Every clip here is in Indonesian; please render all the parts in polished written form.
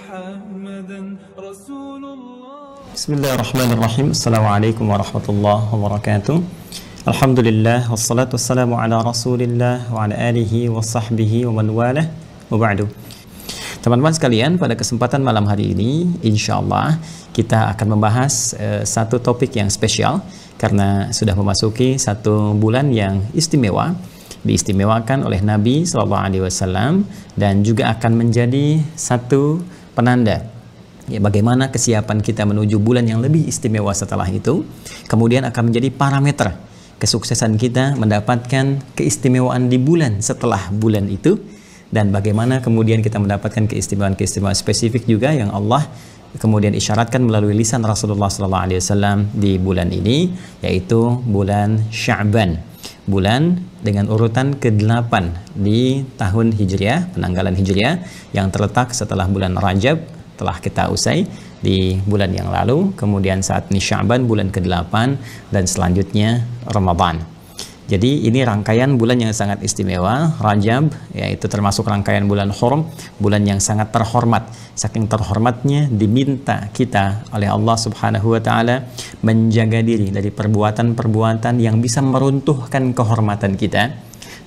محمدا رسول الله. بسم الله الرحمن الرحيم. السلام عليكم ورحمة الله وبركاته. Alhamdulillah wassalatu wassalamu ala Rasulillah wa ala alihi wa sahbihi wa man walah wa ba'du. Teman-teman sekalian, pada kesempatan malam hari ini insyaallah kita akan membahas satu topik yang spesial karena sudah memasuki satu bulan yang istimewa, diistimewakan oleh Nabi SAW, dan juga akan menjadi satu penanda ya, bagaimana kesiapan kita menuju bulan yang lebih istimewa setelah itu. Kemudian akan menjadi parameter kesuksesan kita mendapatkan keistimewaan di bulan setelah bulan itu, dan bagaimana kemudian kita mendapatkan keistimewaan-keistimewaan spesifik juga yang Allah kemudian isyaratkan melalui lisan Rasulullah SAW di bulan ini, yaitu bulan Sya'ban, bulan dengan urutan ke-8 di tahun Hijriah, penanggalan Hijriah, yang terletak setelah bulan Rajab telah kita usai di bulan yang lalu. Kemudian saat ini Sya'ban, bulan ke-8, dan selanjutnya Ramadan. Jadi ini rangkaian bulan yang sangat istimewa. Rajab yaitu termasuk rangkaian bulan Hurum, bulan yang sangat terhormat. Saking terhormatnya diminta kita oleh Allah Subhanahu wa taala menjaga diri dari perbuatan-perbuatan yang bisa meruntuhkan kehormatan kita,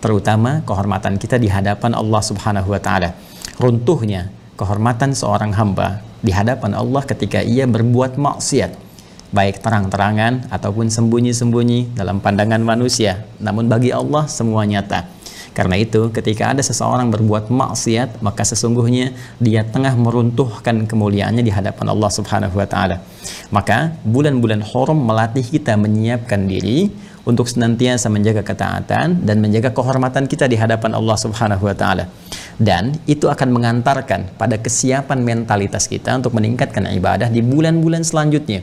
terutama kehormatan kita di hadapan Allah Subhanahu wa taala. Runtuhnya kehormatan seorang hamba di hadapan Allah ketika ia berbuat maksiat, baik terang-terangan ataupun sembunyi-sembunyi dalam pandangan manusia, namun bagi Allah semua nyata. Karena itu ketika ada seseorang berbuat maksiat, maka sesungguhnya dia tengah meruntuhkan kemuliaannya di hadapan Allah Subhanahu wa taala. Maka bulan-bulan Hurum melatih kita menyiapkan diri untuk senantiasa menjaga ketaatan dan menjaga kehormatan kita di hadapan Allah Subhanahu wa taala. Dan itu akan mengantarkan pada kesiapan mentalitas kita untuk meningkatkan ibadah di bulan-bulan selanjutnya.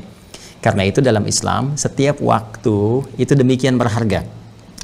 Karena itu dalam Islam, setiap waktu itu demikian berharga.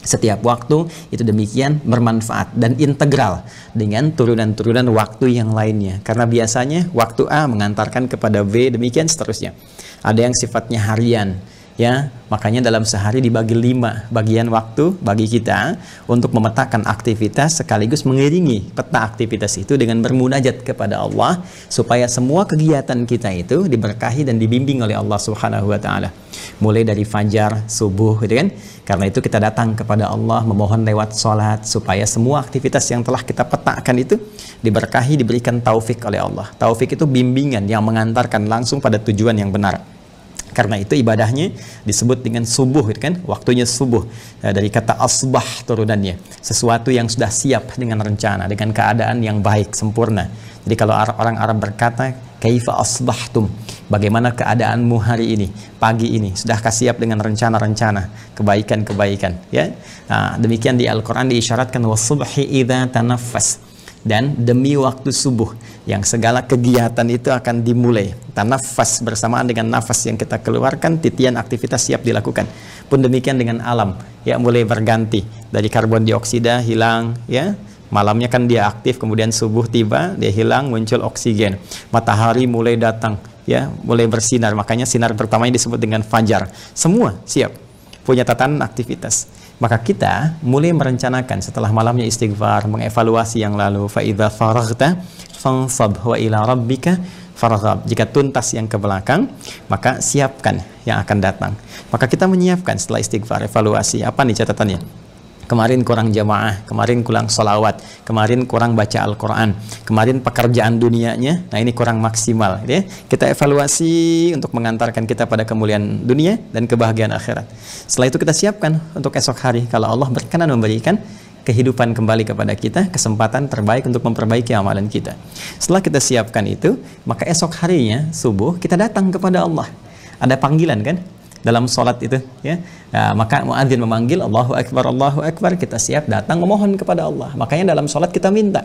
Setiap waktu itu demikian bermanfaat dan integral dengan turunan-turunan waktu yang lainnya. Karena biasanya waktu A mengantarkan kepada B, demikian seterusnya. Ada yang sifatnya harian, ya, makanya dalam sehari dibagi 5 bagian waktu bagi kita untuk memetakan aktivitas sekaligus mengiringi peta aktivitas itu dengan bermunajat kepada Allah supaya semua kegiatan kita itu diberkahi dan dibimbing oleh Allah Subhanahu wa taala. Mulai dari fajar, subuh gitu kan. Karena itu kita datang kepada Allah memohon lewat sholat supaya semua aktivitas yang telah kita petakan itu diberkahi, diberikan taufik oleh Allah. Taufik itu bimbingan yang mengantarkan langsung pada tujuan yang benar. Karena itu ibadahnya disebut dengan subuh, gitu kan? Waktunya subuh, dari kata asbah turunannya, sesuatu yang sudah siap dengan rencana, dengan keadaan yang baik, sempurna. Jadi kalau orang Arab berkata kaifa asbahtum, bagaimana keadaanmu hari ini, pagi ini, sudahkah siap dengan rencana-rencana kebaikan-kebaikan, ya? Nah, demikian di Al-Quran diisyaratkan wasubhi idza tanaffas, dan demi waktu subuh yang segala kegiatan itu akan dimulai. Tanafas bersamaan dengan nafas yang kita keluarkan, titian aktivitas siap dilakukan. Pun demikian dengan alam, ya, mulai berganti dari karbon dioksida hilang, ya, malamnya kan dia aktif, kemudian subuh tiba dia hilang, muncul oksigen. Matahari mulai datang, ya, mulai bersinar, makanya sinar pertamanya disebut dengan fajar. Semua siap, punya tatanan aktivitas. Maka kita mulai merencanakan setelah malamnya istighfar, mengevaluasi yang lalu. Fa idza faraghta fansab wa ila rabbika farghab. Jika tuntas yang ke belakang, maka siapkan yang akan datang. Maka kita menyiapkan setelah istighfar, evaluasi, apa nih catatannya? Kemarin kurang jamaah, kemarin kurang sholawat, kemarin kurang baca Al-Quran, kemarin pekerjaan dunianya, nah ini kurang maksimal, ya. Kita evaluasi untuk mengantarkan kita pada kemuliaan dunia dan kebahagiaan akhirat. Setelah itu kita siapkan untuk esok hari, kalau Allah berkenan memberikan kehidupan kembali kepada kita, kesempatan terbaik untuk memperbaiki amalan kita. Setelah kita siapkan itu, maka esok harinya, subuh, kita datang kepada Allah. Ada panggilan kan? Dalam sholat itu, ya, nah, maka muadzin memanggil Allahu Akbar, kita siap datang memohon kepada Allah. Makanya dalam sholat kita minta,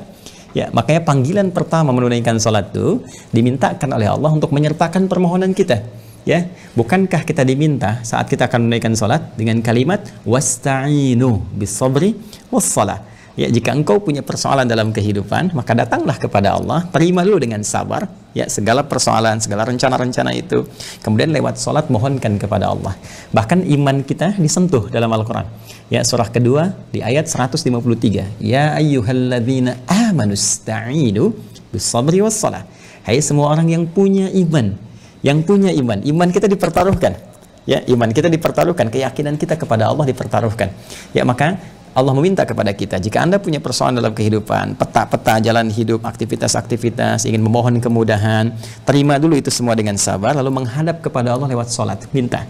ya, makanya panggilan pertama menunaikan sholat itu dimintakan oleh Allah untuk menyertakan permohonan kita, ya. Bukankah kita diminta saat kita akan menunaikan sholat dengan kalimat wasta'inu bis-sabri was-shalah? Ya, jika engkau punya persoalan dalam kehidupan, maka datanglah kepada Allah, terima dulu dengan sabar, ya, segala persoalan, segala rencana-rencana itu. Kemudian lewat sholat mohonkan kepada Allah. Bahkan iman kita disentuh dalam Al-Quran. Ya, surah kedua di ayat 153. Ya ayyuhalladzina amanusta'inu bis-sabri was-shalah. Hai semua orang yang punya iman, iman kita dipertaruhkan. Ya, iman kita dipertaruhkan, keyakinan kita kepada Allah dipertaruhkan. Ya, maka Allah meminta kepada kita, jika Anda punya persoalan dalam kehidupan, peta-peta jalan hidup, aktivitas-aktivitas, ingin memohon kemudahan, terima dulu itu semua dengan sabar, lalu menghadap kepada Allah lewat sholat, minta.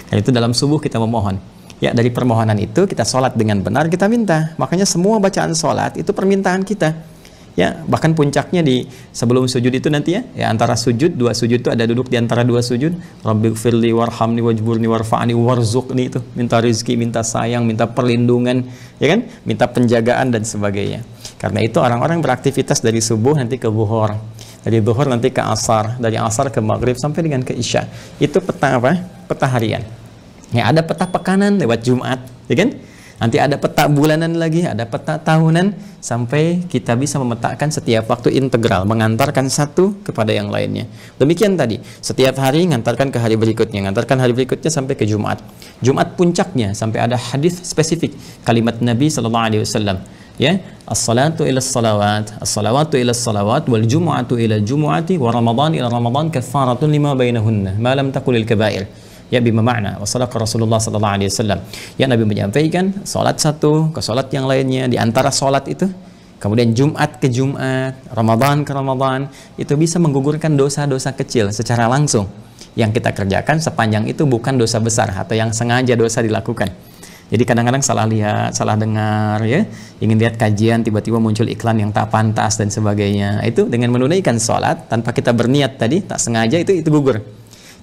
Dan itu dalam subuh kita memohon. Ya, dari permohonan itu kita sholat dengan benar, kita minta. Makanya semua bacaan sholat itu permintaan kita. Ya, bahkan puncaknya di sebelum sujud itu nanti ya antara sujud, dua sujud itu ada duduk di antara dua sujud. Rabbighfirli warhamni wajburni warfa'ni warzuqni, itu minta rezeki, minta sayang, minta perlindungan, ya kan? Minta penjagaan dan sebagainya. Karena itu orang-orang beraktivitas dari subuh nanti ke zuhur, dari zuhur nanti ke asar, dari asar ke maghrib sampai dengan ke isya. Itu peta apa? Peta harian. Ya, ada peta pekanan lewat Jumat, ya kan? Nanti ada peta bulanan lagi, ada peta tahunan, sampai kita bisa memetakan setiap waktu integral, mengantarkan satu kepada yang lainnya. Demikian tadi, setiap hari ngantarkan ke hari berikutnya, ngantarkan hari berikutnya sampai ke Jumat. Jumat puncaknya sampai ada hadis spesifik, kalimat Nabi SAW. Ya, as-salatu ila as-salawat, as-salawatu ila as-salawat, wal jumu'atu ila al-jumu'ati, wa ramadan ila ramadan kafaratun lima bainahunna, ma lam takulil kabair. Ya, bima makna wassalaqa Rasulullah sallallahu alaihi wasallam. Ya, Nabi menyampaikan salat satu ke salat yang lainnya, di antara salat itu, kemudian Jumat ke Jumat, Ramadan ke Ramadan, itu bisa menggugurkan dosa-dosa kecil secara langsung. Yang kita kerjakan sepanjang itu bukan dosa besar atau yang sengaja dosa dilakukan. Jadi kadang-kadang salah lihat, salah dengar, ya, ingin lihat kajian, tiba-tiba muncul iklan yang tak pantas dan sebagainya. Itu dengan menunaikan salat tanpa kita berniat tadi, tak sengaja, itu gugur.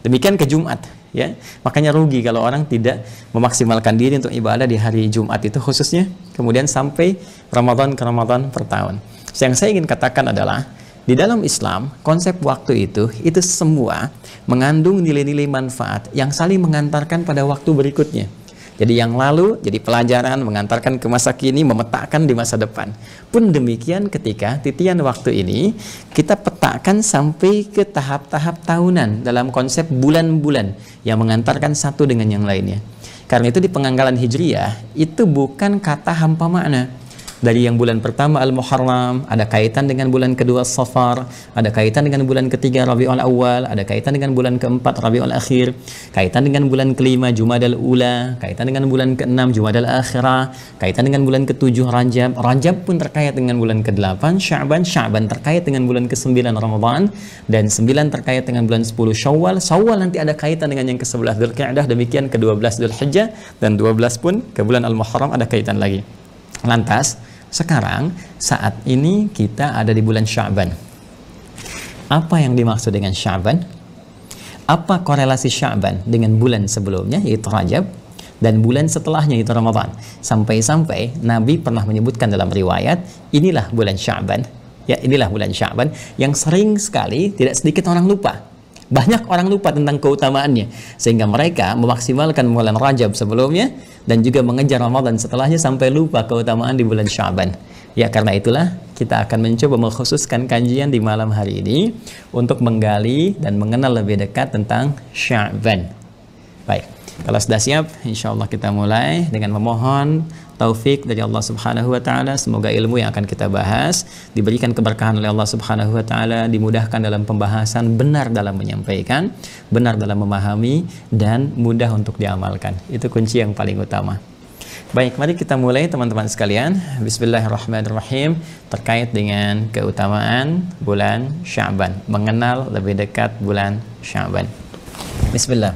Demikian ke Jumat, ya. Makanya rugi kalau orang tidak memaksimalkan diri untuk ibadah di hari Jumat itu khususnya, kemudian sampai Ramadan ke Ramadan per tahun. Yang saya ingin katakan adalah, di dalam Islam, konsep waktu itu semua mengandung nilai-nilai manfaat yang saling mengantarkan pada waktu berikutnya. Jadi yang lalu jadi pelajaran, mengantarkan ke masa kini, memetakan di masa depan. Pun demikian ketika titian waktu ini kita petakan sampai ke tahap-tahap tahunan dalam konsep bulan-bulan yang mengantarkan satu dengan yang lainnya. Karena itu di penganggalan Hijriyah itu bukan kata hampa makna. Dari yang bulan pertama Al-Muharram, ada kaitan dengan bulan kedua Safar, ada kaitan dengan bulan ketiga Rabiul Awal, ada kaitan dengan bulan keempat Rabiul Akhir, kaitan dengan bulan kelima Jumadal Ula, kaitan dengan bulan keenam Jumadal Akhirah, kaitan dengan bulan ketujuh Rajab, Rajab pun terkait dengan bulan ke-8 Sya'ban, Sya'ban terkait dengan bulan ke-9 Ramadan, dan 9 terkait dengan bulan 10 Syawal, Syawal nanti ada kaitan dengan yang ke-11 Dzulqa'dah, demikian ke-12 Dzulhijjah, dan 12 pun ke bulan Al-Muharram ada kaitan lagi. Lantas sekarang saat ini kita ada di bulan Sya'ban. Apa yang dimaksud dengan Sya'ban? Apa korelasi Sya'ban dengan bulan sebelumnya yaitu Rajab dan bulan setelahnya yaitu Ramadan? Sampai-sampai Nabi pernah menyebutkan dalam riwayat, inilah bulan Sya'ban. Ya, inilah bulan Sya'ban yang sering sekali tidak sedikit orang lupa. Banyak orang lupa tentang keutamaannya, sehingga mereka memaksimalkan bulan Rajab sebelumnya dan juga mengejar Ramadan setelahnya sampai lupa keutamaan di bulan Sya'ban. Ya, karena itulah kita akan mencoba mengkhususkan kajian di malam hari ini untuk menggali dan mengenal lebih dekat tentang Sya'ban. Baik, kalau sudah siap, insya Allah kita mulai dengan memohon taufik dari Allah Subhanahu wa Ta'ala. Semoga ilmu yang akan kita bahas diberikan keberkahan oleh Allah Subhanahu wa Ta'ala, dimudahkan dalam pembahasan, benar dalam menyampaikan, benar dalam memahami, dan mudah untuk diamalkan. Itu kunci yang paling utama. Baik, mari kita mulai teman-teman sekalian. Bismillahirrahmanirrahim. Terkait dengan keutamaan bulan Sya'ban, mengenal lebih dekat bulan Sya'ban. Bismillah.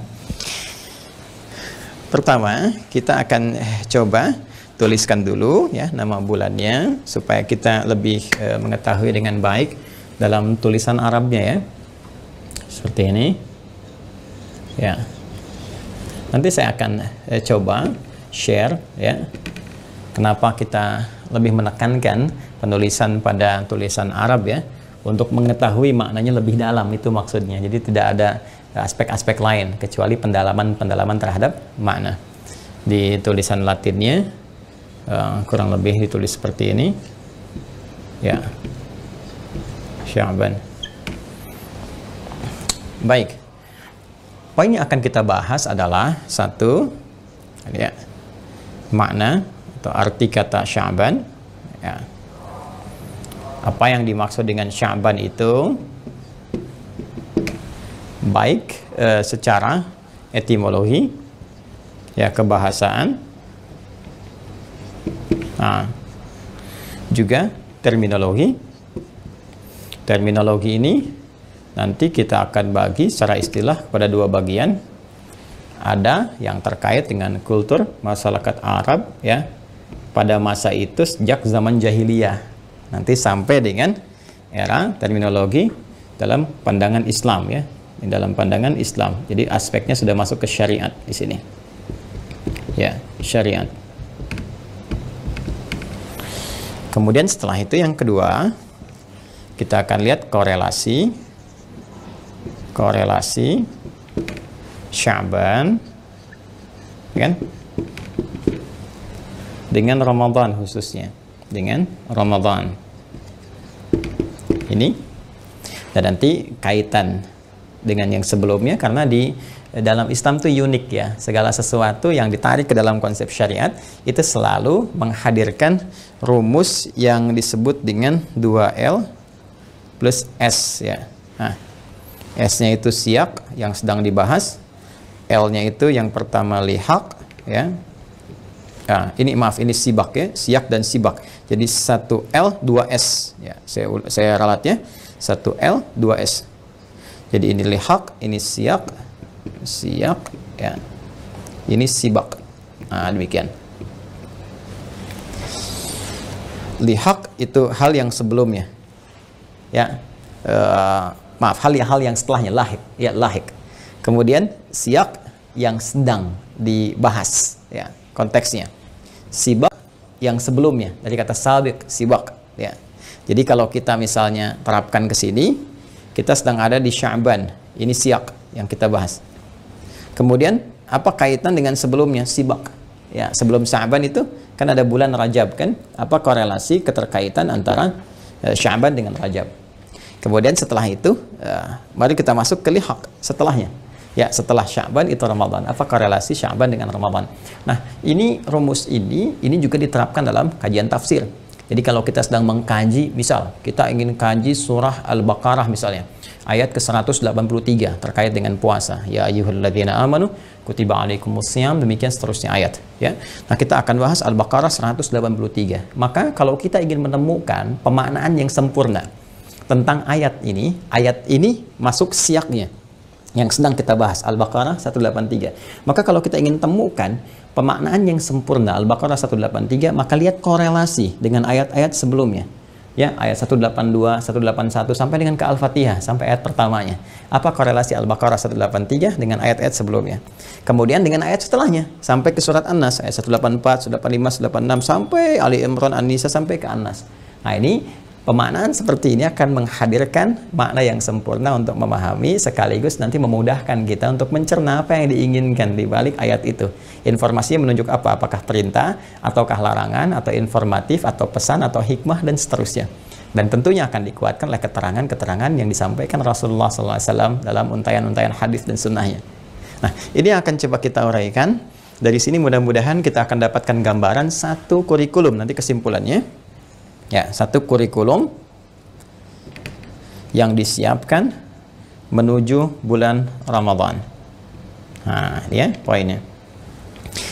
Pertama, kita akan coba tuliskan dulu ya nama bulannya supaya kita lebih mengetahui dengan baik dalam tulisan Arabnya ya. Seperti ini. Ya. Nanti saya akan coba share ya. Kenapa kita lebih menekankan penulisan pada tulisan Arab ya, untuk mengetahui maknanya lebih dalam, itu maksudnya. Jadi tidak ada aspek-aspek lain kecuali pendalaman terhadap makna. Di tulisan Latinnya kurang lebih ditulis seperti ini ya, Sya'ban. Baik, poin yang akan kita bahas adalah satu ya, makna atau arti kata Sya'ban ya. Apa yang dimaksud dengan Sya'ban itu baik secara etimologi, ya, kebahasaan, juga terminologi. Terminologi ini nanti kita akan bagi secara istilah pada dua bagian. Ada yang terkait dengan kultur masyarakat Arab, ya, pada masa itu sejak zaman jahiliyah, nanti sampai dengan era terminologi dalam pandangan Islam, ya, dalam pandangan Islam. Jadi aspeknya sudah masuk ke syariat di sini, ya, syariat. Kemudian setelah itu yang kedua, kita akan lihat korelasi Sya'ban, kan, dengan Ramadan, khususnya dengan Ramadan ini. Dan nanti kaitan dengan yang sebelumnya, karena di dalam Islam itu unik, ya, segala sesuatu yang ditarik ke dalam konsep syariat itu selalu menghadirkan rumus yang disebut dengan 2L plus S, ya. Nah, S-nya itu siyak yang sedang dibahas, L-nya itu yang pertama lihaq, ya. Nah, ini sibak, ya, siyak dan sibak. Jadi 1L 2S, ya. Saya ralatnya 1L 2S. Jadi ini lihaq, ini siyak, ya. Ini sibak. Nah, demikian. Lihaq itu hal yang sebelumnya, ya, hal yang setelahnya, lahik. Kemudian siyak yang sedang dibahas, ya, konteksnya. Sibak yang sebelumnya, dari kata sabiq, sibak, ya. Jadi kalau kita misalnya terapkan ke sini, kita sedang ada di Sya'ban, ini siyak yang kita bahas. Kemudian apa kaitan dengan sebelumnya, sibak, ya. Sebelum Sya'ban itu kan ada bulan Rajab, kan? Apa korelasi keterkaitan antara Sya'ban dengan Rajab. Kemudian setelah itu, mari kita masuk ke lihaq, setelahnya. Ya, setelah Sya'ban itu Ramadan. Apa korelasi Sya'ban dengan Ramadan? Nah, ini rumus ini juga diterapkan dalam kajian tafsir. Jadi kalau kita sedang mengkaji, misal kita ingin kaji surah Al-Baqarah misalnya, ayat ke-183 terkait dengan puasa. Ya ayyuhalladzina amanu kutiba alaikumussyam, demikian seterusnya ayat, ya. Nah, kita akan bahas Al-Baqarah 183. Maka kalau kita ingin menemukan pemaknaan yang sempurna tentang ayat ini masuk siyaknya yang sedang kita bahas, Al-Baqarah 183. Maka kalau kita ingin temukan pemaknaan yang sempurna Al-Baqarah 183, maka lihat korelasi dengan ayat-ayat sebelumnya. Ya, ayat 182, 181 sampai dengan ke Al-Fatihah, sampai ayat pertamanya. Apa korelasi Al-Baqarah 183 dengan ayat-ayat sebelumnya? Kemudian dengan ayat setelahnya, sampai ke surat An-Nas, ayat 184, 185, 186, sampai Ali Imran, An-Nisa, sampai ke An-Nas. Nah, ini pemaknaan seperti ini akan menghadirkan makna yang sempurna untuk memahami, sekaligus nanti memudahkan kita untuk mencerna apa yang diinginkan di balik ayat itu. Informasinya menunjuk apa? Apakah perintah, ataukah larangan, atau informatif, atau pesan, atau hikmah, dan seterusnya. Dan tentunya akan dikuatkan oleh keterangan-keterangan yang disampaikan Rasulullah SAW dalam untayan-untayan hadis dan sunnahnya. Nah, ini akan coba kita uraikan. Dari sini mudah-mudahan kita akan dapatkan gambaran satu kurikulum, nanti kesimpulannya. Ya, satu kurikulum yang disiapkan menuju bulan Ramadan. Nah, ya poinnya.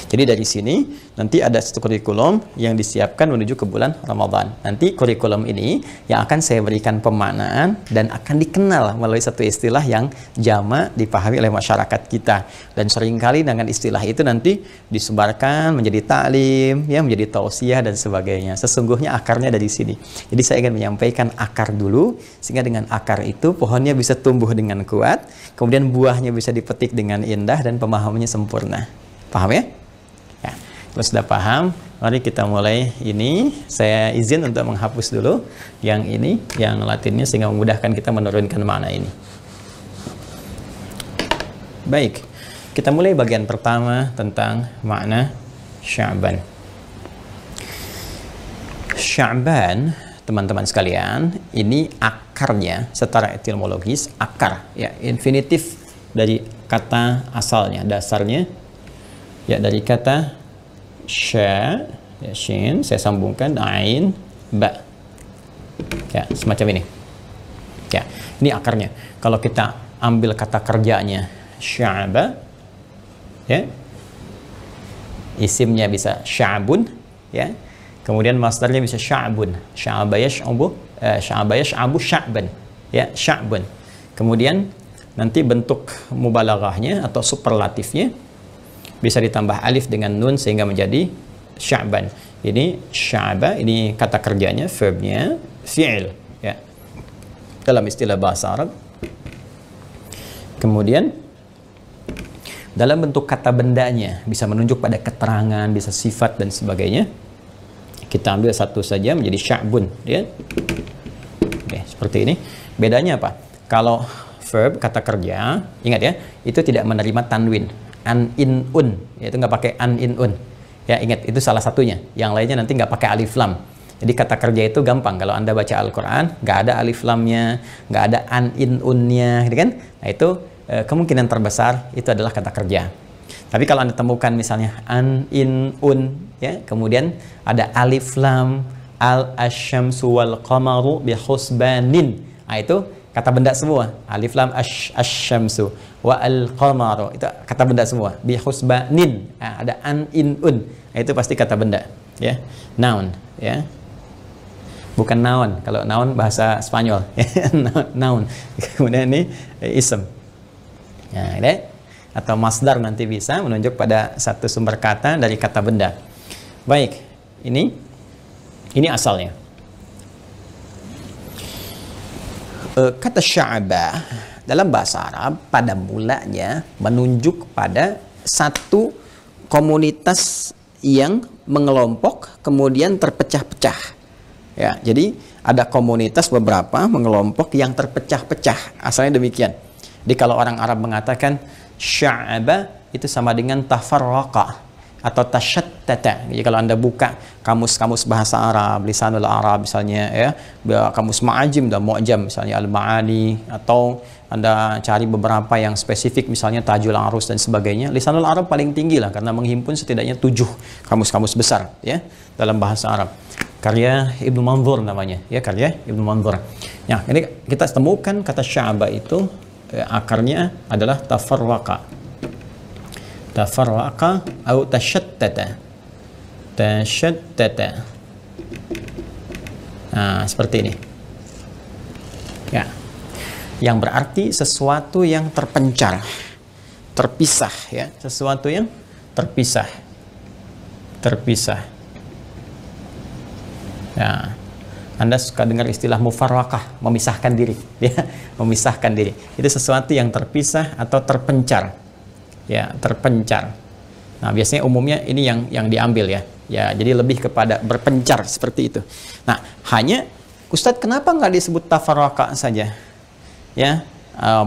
Jadi dari sini nanti ada satu kurikulum yang disiapkan menuju ke bulan Ramadan. Nanti kurikulum ini yang akan saya berikan pemaknaan dan akan dikenal melalui satu istilah yang jamak dipahami oleh masyarakat kita. Dan seringkali dengan istilah itu nanti disebarkan menjadi taklim, ya, menjadi tausiah dan sebagainya. Sesungguhnya akarnya dari sini. Jadi saya ingin menyampaikan akar dulu, sehingga dengan akar itu pohonnya bisa tumbuh dengan kuat, kemudian buahnya bisa dipetik dengan indah dan pemahamannya sempurna. Paham, ya? Terus sudah paham, mari kita mulai ini. Saya izin untuk menghapus dulu yang ini, yang latinnya, sehingga memudahkan kita menurunkan makna ini. Baik, kita mulai bagian pertama tentang makna Sya'ban. Sya'ban, teman-teman sekalian, ini akarnya secara etimologis, akar, ya, infinitif dari kata asalnya, dasarnya, ya, dari kata sya, ya, shin, saya sambungkan ain, ba, ya, semacam ini. Ya, ini akarnya. Kalau kita ambil kata kerjanya sya'ba, ya, isimnya bisa sya'bun, ya, kemudian masdarnya bisa sya'bun, sya'ba yash'abu, sya'ban, ya, sya'bun. Kemudian nanti bentuk mubalaghahnya atau superlatifnya bisa ditambah alif dengan nun sehingga menjadi sya'ban. Ini sya'ba, ini kata kerjanya, verbnya fi'il, ya, dalam istilah bahasa Arab. Kemudian dalam bentuk kata bendanya bisa menunjuk pada keterangan, bisa sifat dan sebagainya. Kita ambil satu saja menjadi sya'bun, ya. Oke, seperti ini. Bedanya apa? Kalau verb kata kerja, ingat ya, itu tidak menerima tanwin, an in un, yaitu nggak pakai an in un. Ya, ingat itu salah satunya. Yang lainnya nanti nggak pakai alif lam. Jadi kata kerja itu gampang. Kalau Anda baca Al-Quran, nggak ada alif lamnya, nggak ada an in unnya, gitu kan? Nah, itu kemungkinan terbesar itu adalah kata kerja. Tapi kalau Anda temukan misalnya an in un, ya, kemudian ada alif lam, al asyamsu wal qamaru bi husbanin. Nah, itu kata benda semua. Alif lam asyamsu wa al qamaru, itu kata benda semua. Bi husbanin. Nah, ada an in un. Nah, itu pasti kata benda, ya. Noun, ya. Bukan noun. Kalau noun bahasa Spanyol, noun. Kemudian ini ism. Nah, ini atau masdar nanti bisa menunjuk pada satu sumber kata dari kata benda. Baik, ini asalnya. Kata sya'ba dalam bahasa Arab pada mulanya menunjuk pada satu komunitas yang mengelompok kemudian terpecah-pecah. Ya, jadi ada komunitas beberapa mengelompok yang terpecah-pecah. Asalnya demikian. Jadi kalau orang Arab mengatakan sya'ba itu sama dengan tafarraqa atau tasyattata. Jadi kalau Anda buka kamus-kamus bahasa Arab, Lisanul Arab misalnya, ya, kamus Ma'ajim dan Mu'jam misalnya Al-Ma'ani, atau Anda cari beberapa yang spesifik misalnya Tajul Arus dan sebagainya. Lisanul Arab paling tinggi lah karena menghimpun setidaknya 7 kamus-kamus besar, ya, dalam bahasa Arab. Karya Ibnu Manzur namanya, ya, karya Ibnu Manzur. Nah, ini kita temukan kata sya'ba itu akarnya adalah tafarraqa atau tasyattata. Nah, seperti ini, ya, yang berarti sesuatu yang terpencar, terpisah, ya, sesuatu yang terpisah. Ya, Anda suka dengar istilah mufarraqah, memisahkan diri, ya, memisahkan diri. Itu sesuatu yang terpisah atau terpencar, ya, terpencar. Nah, biasanya umumnya ini yang diambil, ya, ya, jadi lebih kepada berpencar seperti itu. Nah, hanya Ustadz, kenapa nggak disebut tafarraqah saja, ya?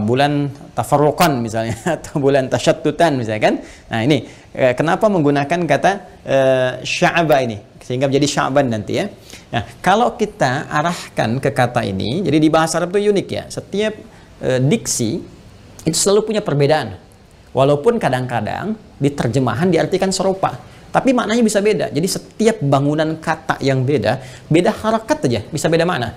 Bulan tafarruqan misalnya atau bulan tasyattutan misalnya, kan? Nah, ini kenapa menggunakan kata sya'ba ini sehingga menjadi sya'ban nanti, ya. Nah, kalau kita arahkan ke kata ini, jadi di bahasa Arab itu unik, ya. Setiap diksi itu selalu punya perbedaan. Walaupun kadang-kadang di terjemahan diartikan serupa, tapi maknanya bisa beda. Jadi setiap bangunan kata yang beda harakat aja bisa beda makna.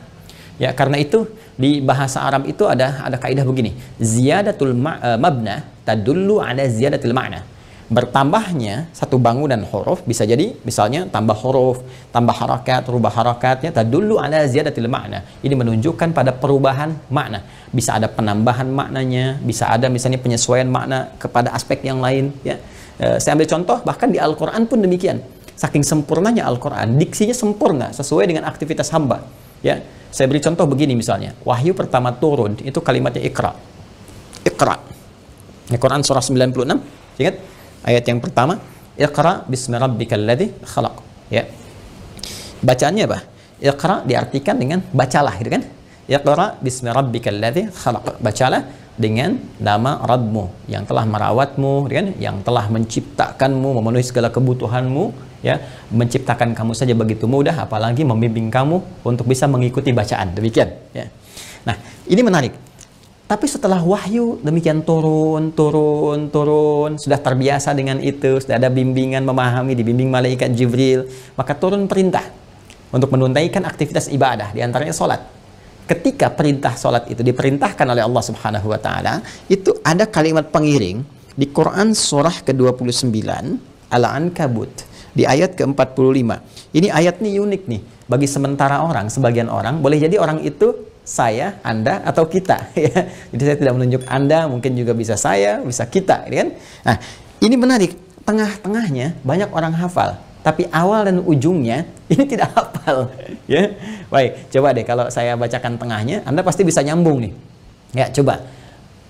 Ya, karena itu di bahasa Arab itu ada kaidah begini. Ziyadatul mabna tadullu ala ziyadatil ma'na. Bertambahnya satu bangunan huruf bisa jadi misalnya tambah huruf, tambah harakat, rubah harakatnya, tadullu ala ziyadatil ma'na. Ini menunjukkan pada perubahan makna. Bisa ada penambahan maknanya, bisa ada misalnya penyesuaian makna kepada aspek yang lain, ya. Saya ambil contoh, bahkan di Al-Qur'an pun demikian. Saking sempurnanya Al-Qur'an, diksinya sempurna sesuai dengan aktivitas hamba, ya. Saya beri contoh begini misalnya. Wahyu pertama turun itu kalimatnya Iqra. Iqra. Al-Qur'an surah 96, ingat? Ayat yang pertama, Iqra bismi rabbikal ladzi khalaq, ya. Bacaannya apa? Iqra diartikan dengan bacalah, gitu kan? Iqra bismi rabbikal ladzi khalaq. Bacalah dengan nama Rabbmu yang telah merawatmu, gitu kan? Yang telah menciptakanmu, memenuhi segala kebutuhanmu, ya. Menciptakan kamu saja begitu mudah, apalagi membimbing kamu untuk bisa mengikuti bacaan. Demikian, ya. Nah, ini menarik. Tapi setelah wahyu demikian turun, sudah terbiasa dengan itu, sudah ada bimbingan memahami, dibimbing malaikat Jibril, maka turun perintah untuk menunaikan aktivitas ibadah, diantaranya sholat. ketika perintah sholat itu diperintahkan oleh Allah Subhanahu wa Ta'ala, itu ada kalimat pengiring di Quran surah ke-29 Al-Ankabut di ayat ke-45. Ini ayat ini unik nih bagi sementara orang, sebagian orang boleh jadi orang itu saya, Anda, atau kita ya. Jadi saya tidak menunjuk Anda, mungkin juga bisa saya, bisa kita, kan? Nah, ini menarik, tengah-tengahnya banyak orang hafal, tapi awal dan ujungnya ini tidak hafal ya. Baik, coba deh kalau saya bacakan tengahnya, Anda pasti bisa nyambung nih. Ya, coba.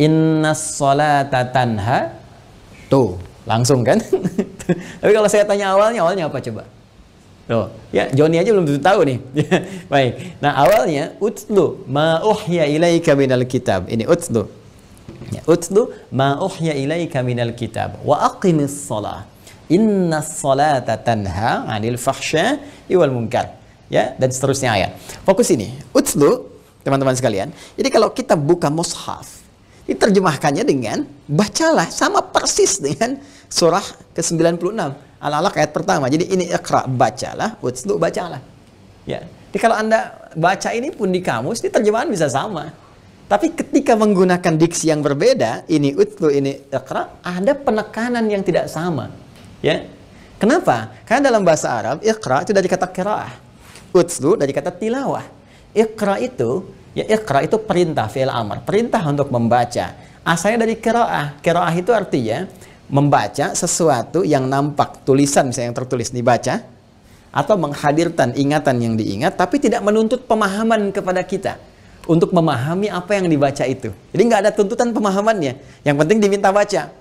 Innas sholata tanha. Tuh, langsung kan? Tapi kalau saya tanya awalnya apa coba? Tuh, ya Joni aja belum tentu tahu nih. Baik. Nah, awalnya utlu ma uhya ilaika minal kitab. Ini utlu. Ya, utlu ma uhya ilaika minal kitab wa aqimis shalah. Innas salata tanha 'anil fahsya'i wal munkar. Ya, dan seterusnya ayat. Fokus ini. Utlu, teman-teman sekalian. Jadi kalau kita buka mushaf, diterjemahkannya dengan bacalah, sama persis dengan surah ke-96 Al-Alaq ayat pertama. Jadi ini iqra, bacalah, utlu, bacalah. Ya. Jadi kalau Anda baca ini pun di kamus, di terjemahan bisa sama. Tapi ketika menggunakan diksi yang berbeda, ini utlu, ini iqra, ada penekanan yang tidak sama. Ya. Kenapa? Karena dalam bahasa Arab, iqra itu dari kata qiraah, utlu dari kata tilawah. Iqra itu perintah, fi'il amr, perintah untuk membaca. Asalnya dari qiraah. Qiraah itu artinya membaca sesuatu yang nampak, tulisan misalnya yang tertulis dibaca, atau menghadirkan ingatan yang diingat, tapi tidak menuntut pemahaman kepada kita untuk memahami apa yang dibaca itu. Jadi nggak ada tuntutan pemahamannya, yang penting diminta baca.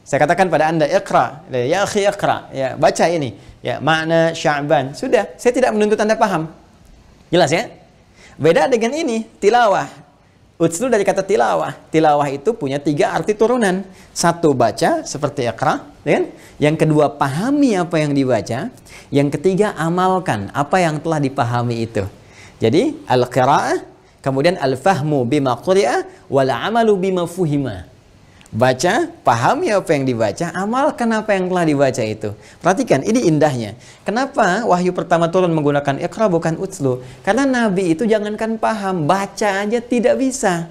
Saya katakan pada Anda, iqra, ya akhi iqra, ya baca ini, ya makna Sya'ban, sudah, saya tidak menuntut Anda paham. Jelas ya? Beda dengan ini, tilawah. Utlu dari kata tilawah. Tilawah itu punya 3 arti turunan. 1, baca seperti iqra, kan? Yang kedua, pahami apa yang dibaca. Yang ketiga, amalkan apa yang telah dipahami itu. Jadi al-qira'ah, kemudian al-fahmu bima quri'a wal 'amalu bima fuhima. Baca, pahami apa yang dibaca, amalkan apa yang telah dibaca itu. Perhatikan, ini indahnya. Kenapa wahyu pertama turun menggunakan iqra bukan utlu? Karena Nabi itu jangankan paham, baca aja tidak bisa.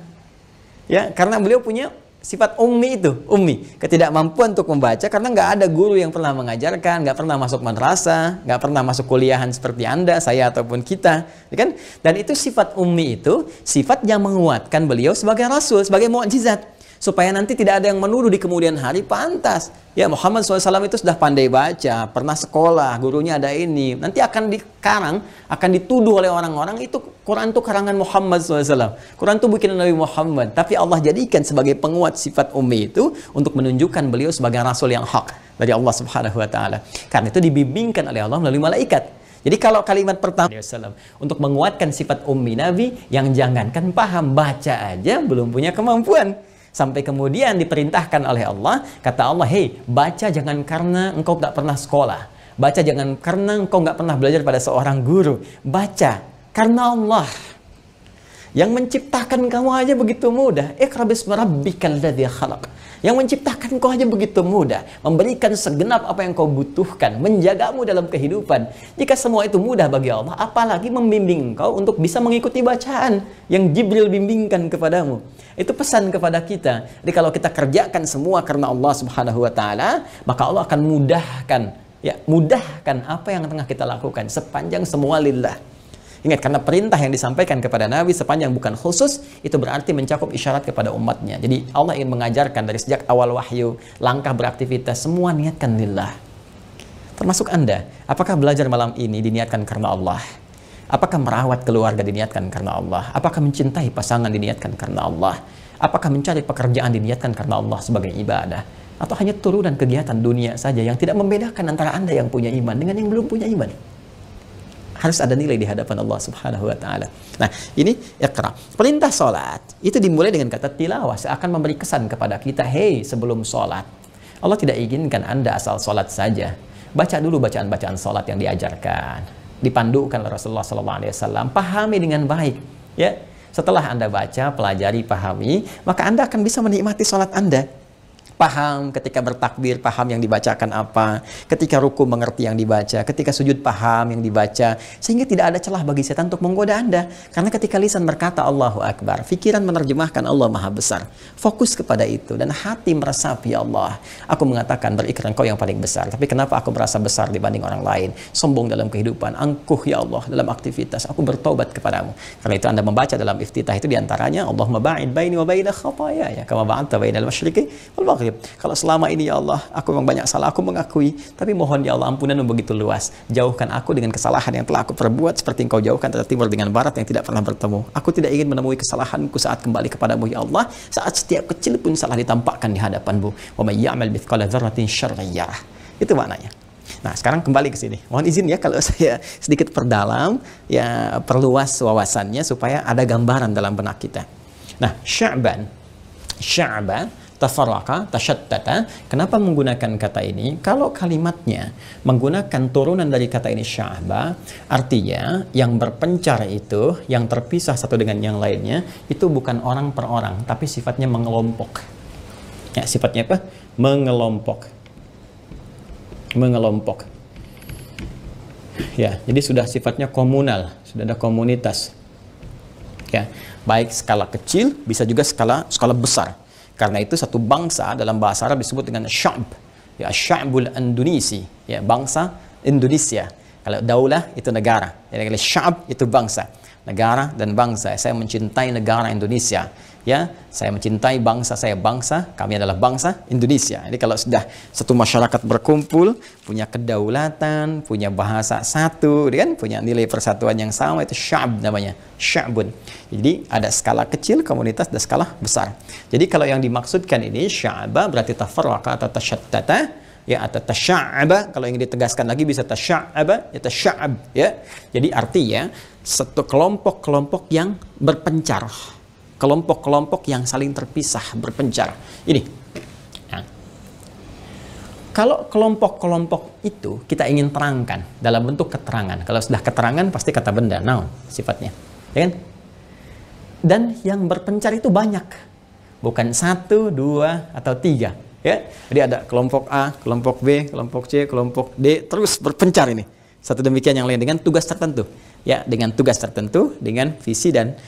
Ya, karena beliau punya sifat ummi itu, ummi, ketidakmampuan untuk membaca karena nggak ada guru yang pernah mengajarkan, nggak pernah masuk madrasah, nggak pernah masuk kuliahan seperti Anda, saya ataupun kita, ya kan? Dan itu sifat ummi itu sifat yang menguatkan beliau sebagai rasul, sebagai mukjizat. Supaya nanti tidak ada yang menuduh di kemudian hari, pantas. Ya, Muhammad SAW itu sudah pandai baca, pernah sekolah, gurunya ada ini. Nanti akan dikarang, akan dituduh oleh orang-orang, itu Quran itu karangan Muhammad SAW. Quran itu bikinan Nabi Muhammad. Tapi Allah jadikan sebagai penguat sifat ummi itu untuk menunjukkan beliau sebagai rasul yang hak dari Allah Subhanahu wa Ta'ala. Karena itu dibimbingkan oleh Allah melalui malaikat. Jadi kalau kalimat pertama untuk menguatkan sifat ummi Nabi, yang jangankan paham, baca aja belum punya kemampuan. Sampai kemudian diperintahkan oleh Allah, kata Allah, hei, baca jangan karena engkau tak pernah sekolah. Baca jangan karena engkau nggak pernah belajar pada seorang guru. Baca karena Allah yang menciptakan kamu aja begitu mudah. Iqra bismi rabbikal ladzi khalaq. Yang menciptakan kau aja begitu mudah, memberikan segenap apa yang kau butuhkan, menjagamu dalam kehidupan. Jika semua itu mudah bagi Allah, apalagi membimbing engkau untuk bisa mengikuti bacaan yang Jibril bimbingkan kepadamu. Itu pesan kepada kita. Jadi kalau kita kerjakan semua karena Allah Subhanahu wa Ta'ala, maka Allah akan mudahkan apa yang tengah kita lakukan sepanjang semua lillah. Ingat, karena perintah yang disampaikan kepada Nabi sepanjang bukan khusus, itu berarti mencakup isyarat kepada umatnya. Jadi Allah ingin mengajarkan dari sejak awal wahyu, langkah beraktivitas, semua niatkan lillah. Termasuk Anda, apakah belajar malam ini diniatkan karena Allah? Apakah merawat keluarga diniatkan karena Allah? Apakah mencintai pasangan diniatkan karena Allah? Apakah mencari pekerjaan diniatkan karena Allah sebagai ibadah? Atau hanya turunan kegiatan dunia saja yang tidak membedakan antara Anda yang punya iman dengan yang belum punya iman? Harus ada nilai di hadapan Allah Subhanahu wa Ta'ala. Nah, ini iqra. Perintah sholat itu dimulai dengan kata tilawah, seakan memberi kesan kepada kita, hei, sebelum sholat, Allah tidak inginkan Anda asal sholat saja. Baca dulu bacaan-bacaan sholat yang diajarkan, dipandukan oleh Rasulullah SAW, pahami dengan baik. Ya, setelah Anda baca, pelajari, pahami, maka Anda akan bisa menikmati sholat Anda. paham ketika bertakbir, paham yang dibacakan apa, ketika ruku mengerti yang dibaca, ketika sujud paham yang dibaca, sehingga tidak ada celah bagi setan untuk menggoda Anda. Karena ketika lisan berkata Allahu Akbar, pikiran menerjemahkan Allah Maha Besar, fokus kepada itu, dan hati meresapi, ya Allah, aku mengatakan berikrar Engkau yang paling besar, tapi kenapa aku merasa besar dibanding orang lain, sombong dalam kehidupan, angkuh ya Allah dalam aktivitas, aku bertobat kepadamu. Karena itu Anda membaca dalam iftitah itu diantaranya, Allahumma ba'id baini wa baina khataaya, ya kama ba'adta bainal masyriqi wal maghrib. Kalau selama ini ya Allah aku memang banyak salah, aku mengakui, tapi mohon ya Allah ampunanmu begitu luas, jauhkan aku dengan kesalahan yang telah aku perbuat seperti Engkau jauhkan antara timur dengan barat yang tidak pernah bertemu. Aku tidak ingin menemui kesalahanku saat kembali kepadamu ya Allah, saat setiap kecil pun salah ditampakkan di hadapanmu. Wa may ya'mal mithqala dzarratin syarran yarah. Itu maknanya. Nah, sekarang kembali ke sini. Mohon izin ya kalau saya sedikit perdalam, ya perluas wawasannya supaya ada gambaran dalam benak kita. Nah, Sya'ban, tafarraqa, tashattata. Kenapa menggunakan kata ini? Kalau kalimatnya menggunakan turunan dari kata ini sya'ba, artinya yang berpencar itu, yang terpisah satu dengan yang lainnya, itu bukan orang per orang, tapi sifatnya mengelompok. Ya, sifatnya apa? Mengelompok. Ya, jadi sudah sifatnya komunal, sudah ada komunitas. Ya, baik skala kecil, bisa juga skala besar. Karena itu satu bangsa dalam bahasa Arab disebut dengan sya'b. Ya, sya'bul Indonesi, ya, bangsa Indonesia. Kalau daulah itu negara. Jadi kalau sya'b itu bangsa. Negara dan bangsa. Saya mencintai negara Indonesia. Ya, saya mencintai bangsa saya, kami adalah bangsa Indonesia. Jadi kalau sudah satu masyarakat berkumpul, punya kedaulatan, punya bahasa satu, kan, punya nilai persatuan yang sama, itu sya'b namanya, sya'bun. Jadi ada skala kecil komunitas dan skala besar. Jadi kalau yang dimaksudkan ini sya'ba berarti tafarraqa atau tashattata, ya, atau tasya'aba. Kalau yang ditegaskan lagi bisa tasya'aba, ya tasya'ab, ya. Jadi artinya satu kelompok-kelompok yang berpencar, kelompok-kelompok yang saling terpisah, berpencar. Ini. Nah, kalau kelompok-kelompok itu kita ingin terangkan dalam bentuk keterangan. Kalau sudah keterangan pasti kata benda, noun sifatnya, ya kan? Dan yang berpencar itu banyak, bukan 1, 2, atau 3. Ya, jadi ada kelompok A, kelompok B, kelompok C, kelompok D, terus berpencar ini. Satu demikian yang lain dengan tugas tertentu. Ya, dengan tugas tertentu, dengan visi dan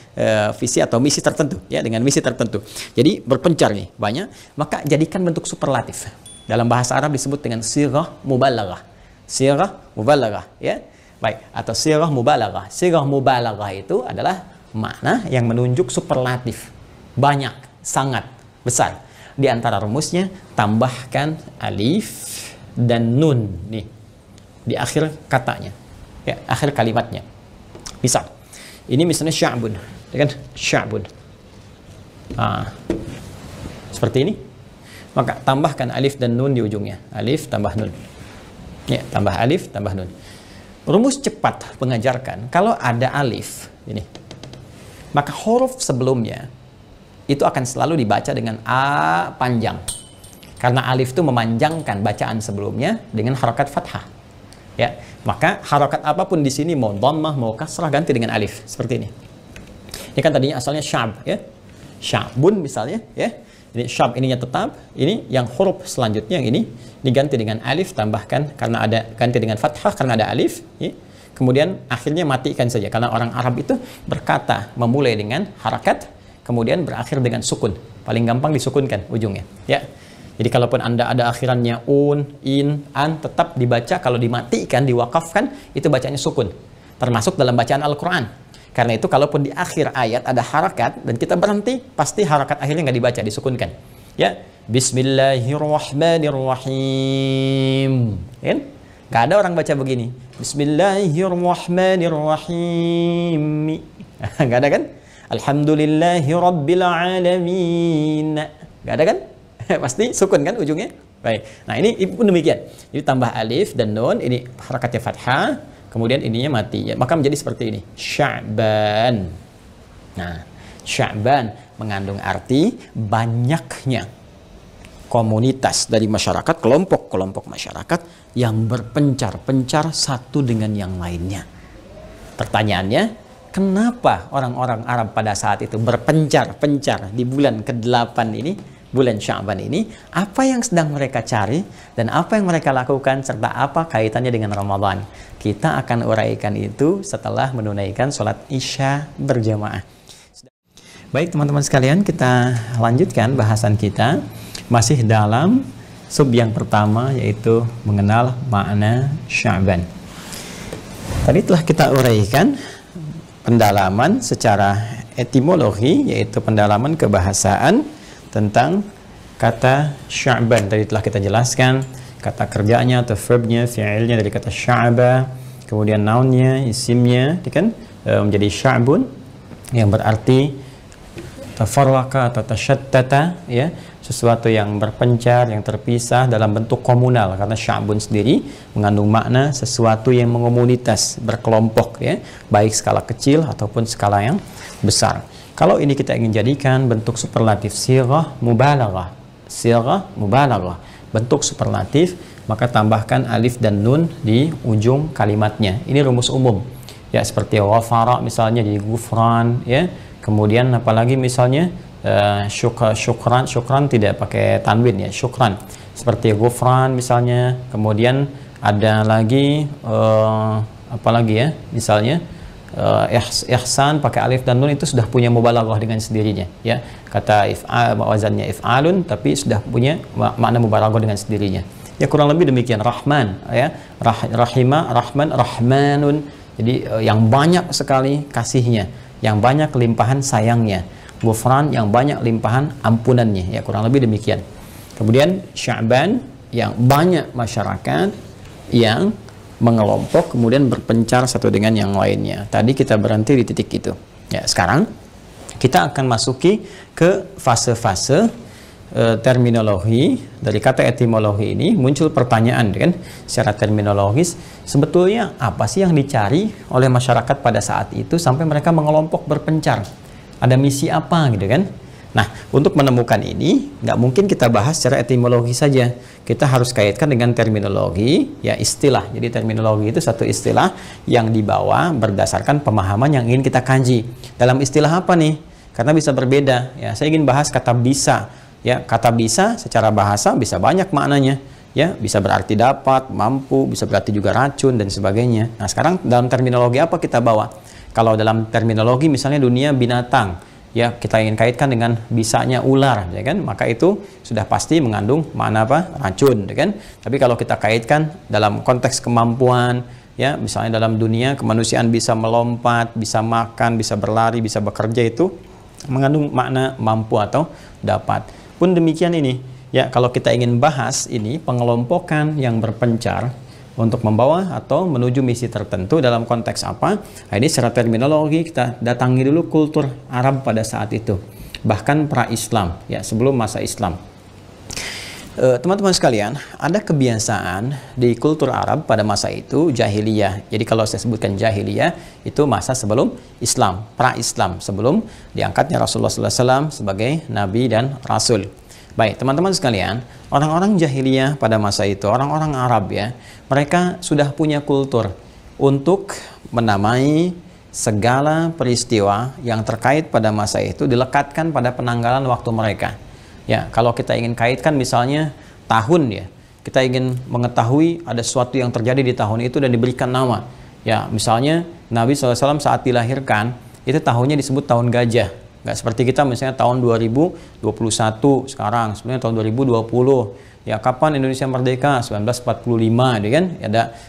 visi atau misi tertentu, ya, dengan misi tertentu. Jadi berpencar nih banyak, maka jadikan bentuk superlatif. Dalam bahasa Arab disebut dengan sirah mubalaghah. Sirah mubalaghah, ya. Baik, atau sirah mubalaghah. Sirah mubalaghah itu adalah makna yang menunjuk superlatif. Banyak, sangat, besar. Di antara rumusnya tambahkan alif dan nun nih di akhir katanya, ya, akhir kalimatnya. Misal, ini misalnya sya'bun, ya kan? Sya'bun. Seperti ini. Maka tambahkan alif dan nun di ujungnya. Alif tambah nun. Ya, tambah alif tambah nun. Rumus cepat mengajarkan kalau ada alif ini, maka huruf sebelumnya itu akan selalu dibaca dengan A panjang. Karena alif itu memanjangkan bacaan sebelumnya dengan harakat fathah. Ya, maka harakat apapun di sini, mau dhammah, mau kasrah, ganti dengan alif seperti ini. Ini kan tadinya asalnya sya'b, ya. Sya'bun misalnya, ya. Ini sya'b ininya tetap, ini yang huruf selanjutnya yang ini diganti dengan alif, tambahkan karena ada ganti dengan fathah karena ada alif, ya. Kemudian akhirnya matikan saja karena orang Arab itu berkata memulai dengan harakat, kemudian berakhir dengan sukun. Paling gampang disukunkan ujungnya, ya. Jadi kalaupun Anda ada akhirannya un, in, an, tetap dibaca, kalau dimatikan, diwakafkan, itu bacanya sukun. Termasuk dalam bacaan Al-Quran. Karena itu kalaupun di akhir ayat ada harakat, dan kita berhenti, pasti harakat akhirnya nggak dibaca, disukunkan. Ya, Bismillahirrahmanirrahim. Kan? Nggak ada orang baca begini. Bismillahirrahmanirrahim. Nggak ada kan? Alhamdulillahirrabbilalamin. Nggak ada kan? Pasti sukun kan ujungnya. Baik. Nah, ini pun demikian. Jadi tambah alif dan nun, ini harakatnya fathah, kemudian ininya mati. Ya, maka menjadi seperti ini. Sya'ban. Nah, Sya'ban mengandung arti banyaknya komunitas dari masyarakat, kelompok-kelompok masyarakat yang berpencar-pencar satu dengan yang lainnya. Pertanyaannya, kenapa orang-orang Arab pada saat itu berpencar-pencar di bulan ke-8 ini bulan Sya'ban ini, apa yang sedang mereka cari dan apa yang mereka lakukan serta apa kaitannya dengan Ramadan. Kita akan uraikan itu setelah menunaikan sholat Isya berjamaah. Baik teman-teman sekalian, kita lanjutkan bahasan kita masih dalam sub yang pertama, yaitu mengenal makna Sya'ban. Tadi telah kita uraikan pendalaman secara etimologi, yaitu pendalaman kebahasaan tentang kata Sya'ban. Tadi telah kita jelaskan kata kerjanya atau verbnya, fi'ilnya dari kata sya'ba, kemudian nounnya, isimnya, kan menjadi sya'bun yang berarti tafarraqa atau tashattata, ya, sesuatu yang berpencar, yang terpisah dalam bentuk komunal, karena sya'bun sendiri mengandung makna sesuatu yang mengomunitas, berkelompok, ya, baik skala kecil ataupun skala yang besar. Kalau ini kita ingin jadikan bentuk superlatif, sighah mubalaghah, bentuk superlatif, maka tambahkan alif dan nun di ujung kalimatnya. Ini rumus umum, ya, seperti ghafara misalnya jadi ghufran, ya. Kemudian apalagi misalnya syukran tidak pakai tanwin, ya, syukran, seperti ghufran misalnya. Kemudian ada lagi apalagi, ya, misalnya ihsan pakai alif dan nun, itu sudah punya mubalaghah dengan sendirinya, ya. Kata wazannya if'alun tapi sudah punya makna mubalaghah dengan sendirinya, ya, kurang lebih demikian. Rahman, ya, rahimah, rahman, rahmanun, jadi yang banyak sekali kasihnya, yang banyak limpahan sayangnya. Ghufran yang banyak limpahan ampunannya, ya, kurang lebih demikian. Kemudian Sya'ban yang banyak masyarakat yang mengelompok kemudian berpencar satu dengan yang lainnya. Tadi kita berhenti di titik itu. Ya, sekarang kita akan masuki ke fase-fase terminologi. Dari kata etimologi ini muncul pertanyaan, kan, secara terminologis, sebetulnya apa sih yang dicari oleh masyarakat pada saat itu sampai mereka mengelompok berpencar? Ada misi apa, gitu kan? Nah, untuk menemukan ini, nggak mungkin kita bahas secara etimologi saja. Kita harus kaitkan dengan terminologi, ya, istilah. Jadi terminologi itu satu istilah yang dibawa berdasarkan pemahaman yang ingin kita kaji. Dalam istilah apa nih? Karena bisa berbeda. Ya, saya ingin bahas kata bisa. Ya, kata bisa secara bahasa bisa banyak maknanya. Ya, bisa berarti dapat, mampu, bisa berarti juga racun dan sebagainya. Nah, sekarang dalam terminologi apa kita bawa? Kalau dalam terminologi misalnya dunia binatang, ya, kita ingin kaitkan dengan bisanya ular, ya kan, maka itu sudah pasti mengandung makna apa? Racun, ya kan. Tapi kalau kita kaitkan dalam konteks kemampuan, ya, misalnya dalam dunia kemanusiaan bisa melompat, bisa makan, bisa berlari, bisa bekerja, itu mengandung makna mampu atau dapat. Pun demikian ini, ya, kalau kita ingin bahas ini pengelompokan yang berpencar untuk membawa atau menuju misi tertentu dalam konteks apa? Nah, ini secara terminologi kita datangi dulu kultur Arab pada saat itu, bahkan pra-Islam, ya, sebelum masa Islam. Teman-teman sekalian, ada kebiasaan di kultur Arab pada masa itu, jahiliyah. Jadi kalau saya sebutkan jahiliyah, itu masa sebelum Islam, pra-Islam, sebelum diangkatnya Rasulullah SAW sebagai Nabi dan Rasul. Baik, teman-teman sekalian, orang-orang jahiliyah pada masa itu, orang-orang Arab, ya, mereka sudah punya kultur untuk menamai segala peristiwa yang terkait pada masa itu, dilekatkan pada penanggalan waktu mereka. Ya, kalau kita ingin kaitkan misalnya tahun, ya, kita ingin mengetahui ada sesuatu yang terjadi di tahun itu dan diberikan nama. Ya, misalnya Nabi SAW saat dilahirkan, itu tahunnya disebut tahun gajah. Nggak seperti kita misalnya tahun 2021 sekarang, sebenarnya tahun 2020. Ya, kapan Indonesia merdeka? 1945, ya kan?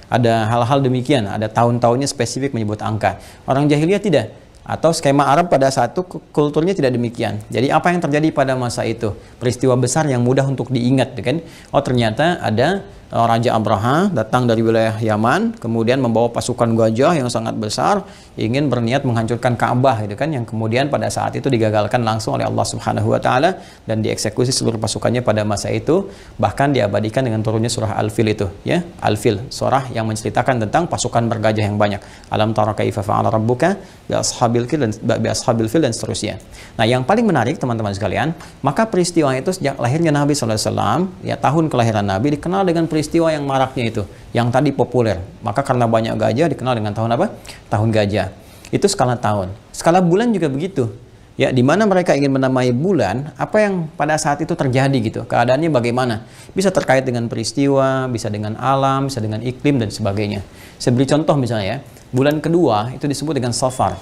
Ada hal-hal demikian, ada tahun-tahunnya spesifik menyebut angka. Orang jahiliyah tidak. Atau skema Arab pada saat itu kulturnya tidak demikian. Jadi apa yang terjadi pada masa itu? Peristiwa besar yang mudah untuk diingat, ya kan? Oh, ternyata ada Raja Abraha datang dari wilayah Yaman, kemudian membawa pasukan gajah yang sangat besar, ingin berniat menghancurkan Ka'bah, gitu kan, yang kemudian pada saat itu digagalkan langsung oleh Allah Subhanahu wa taala dan dieksekusi seluruh pasukannya pada masa itu, bahkan diabadikan dengan turunnya surah Al-Fil itu, ya, Al-Fil, surah yang menceritakan tentang pasukan bergajah yang banyak. Alam tara kaifa fa'ala rabbuka bi ashabil fil dan seterusnya. Nah, yang paling menarik teman-teman sekalian, maka peristiwa itu sejak lahirnya Nabi SAW, ya, tahun kelahiran Nabi dikenal dengan peristiwa yang maraknya itu, yang tadi populer. Maka karena banyak gajah dikenal dengan tahun apa? Tahun gajah. Itu skala tahun. Skala bulan juga begitu. Ya, di mana mereka ingin menamai bulan, apa yang pada saat itu terjadi gitu, keadaannya bagaimana? Bisa terkait dengan peristiwa, bisa dengan alam, bisa dengan iklim dan sebagainya. Saya beri contoh misalnya ya, bulan kedua itu disebut dengan Safar.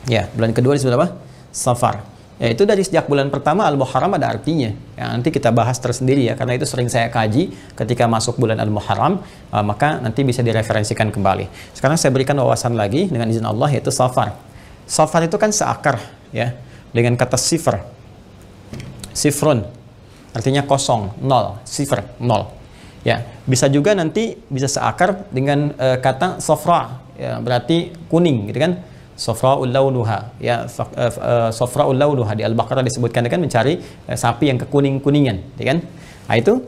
Ya, bulan kedua disebut apa? Safar. Ya, itu dari sejak bulan pertama Al-Muharram ada artinya. Ya, nanti kita bahas tersendiri ya, karena itu sering saya kaji ketika masuk bulan Al-Muharram, maka nanti bisa direferensikan kembali. Sekarang saya berikan wawasan lagi dengan izin Allah, yaitu Safar. Safar itu kan seakar ya dengan kata sifr. Sifrun artinya kosong, nol, sifr, nol. Ya, bisa juga nanti bisa seakar dengan kata safra, ya, berarti kuning gitu kan. Safra'ul launuha, ya, safra'ul launuha di Al-Baqarah disebutkan kan mencari sapi yang kekuning-kuningan, ya kan? Nah, itu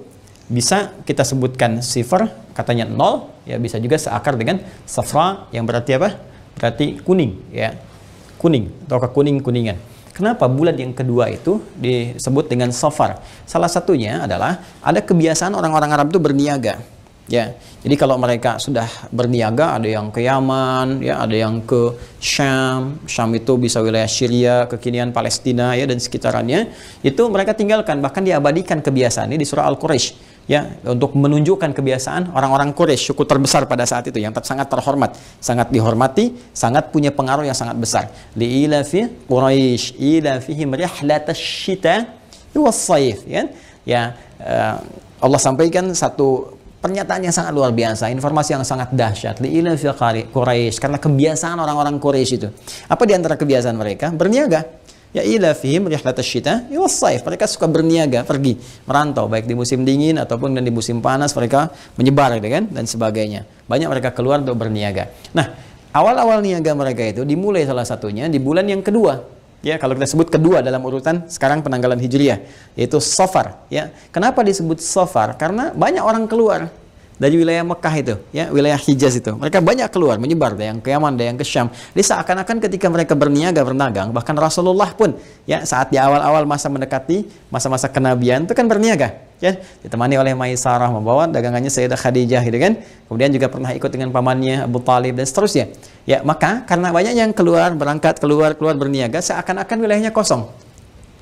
bisa kita sebutkan sifr katanya nol, ya, bisa juga seakar dengan safra yang berarti apa? Berarti kuning, ya. Kuning atau kekuning-kuningan. Kenapa bulan yang kedua itu disebut dengan Safar? Salah satunya adalah ada kebiasaan orang-orang Arab itu berniaga. Ya, jadi kalau mereka sudah berniaga, ada yang ke Yaman, ya, ada yang ke Syam. Syam itu bisa wilayah Syria, kekinian Palestina, ya, dan sekitarannya. Itu mereka tinggalkan, bahkan diabadikan kebiasaan ini di surah Al-Quraisy. Ya, untuk menunjukkan kebiasaan orang-orang Quraisy, suku terbesar pada saat itu yang sangat terhormat, sangat dihormati, sangat punya pengaruh yang sangat besar. Li'ilafi Quraisy ilafihim rihlatash shita was-sayf, ya. Ya, Allah sampaikan satu pernyataan yang sangat luar biasa, informasi yang sangat dahsyat. Li'ilafi Quraisy, karena kebiasaan orang-orang Quraisy itu. Apa di antara kebiasaan mereka? Berniaga. Ya, ilafihim rihlatash shita was-sayf. Mereka suka berniaga, pergi merantau baik di musim dingin ataupun di musim panas, mereka menyebar gitu kan, dan sebagainya. Banyak mereka keluar untuk berniaga. Nah, awal-awal niaga mereka itu dimulai salah satunya di bulan yang kedua. Ya, kalau kita sebut kedua dalam urutan sekarang penanggalan Hijriah, yaitu Safar, ya. Kenapa disebut Safar? Karena banyak orang keluar dari wilayah Mekah itu, ya, wilayah Hijaz itu. Mereka banyak keluar, menyebar, ada yang ke Yaman, ada yang ke Syam. Jadi seakan-akan ketika mereka berniaga, berdagang, bahkan Rasulullah pun, ya, saat di awal-awal masa mendekati masa-masa kenabian itu kan berniaga, ya, ditemani oleh Maisarah membawa dagangannya Sayyidah Khadijah gitu kan. Kemudian juga pernah ikut dengan pamannya Abu Talib dan seterusnya. Ya, maka karena banyak yang keluar, berangkat, keluar berniaga, seakan-akan wilayahnya kosong.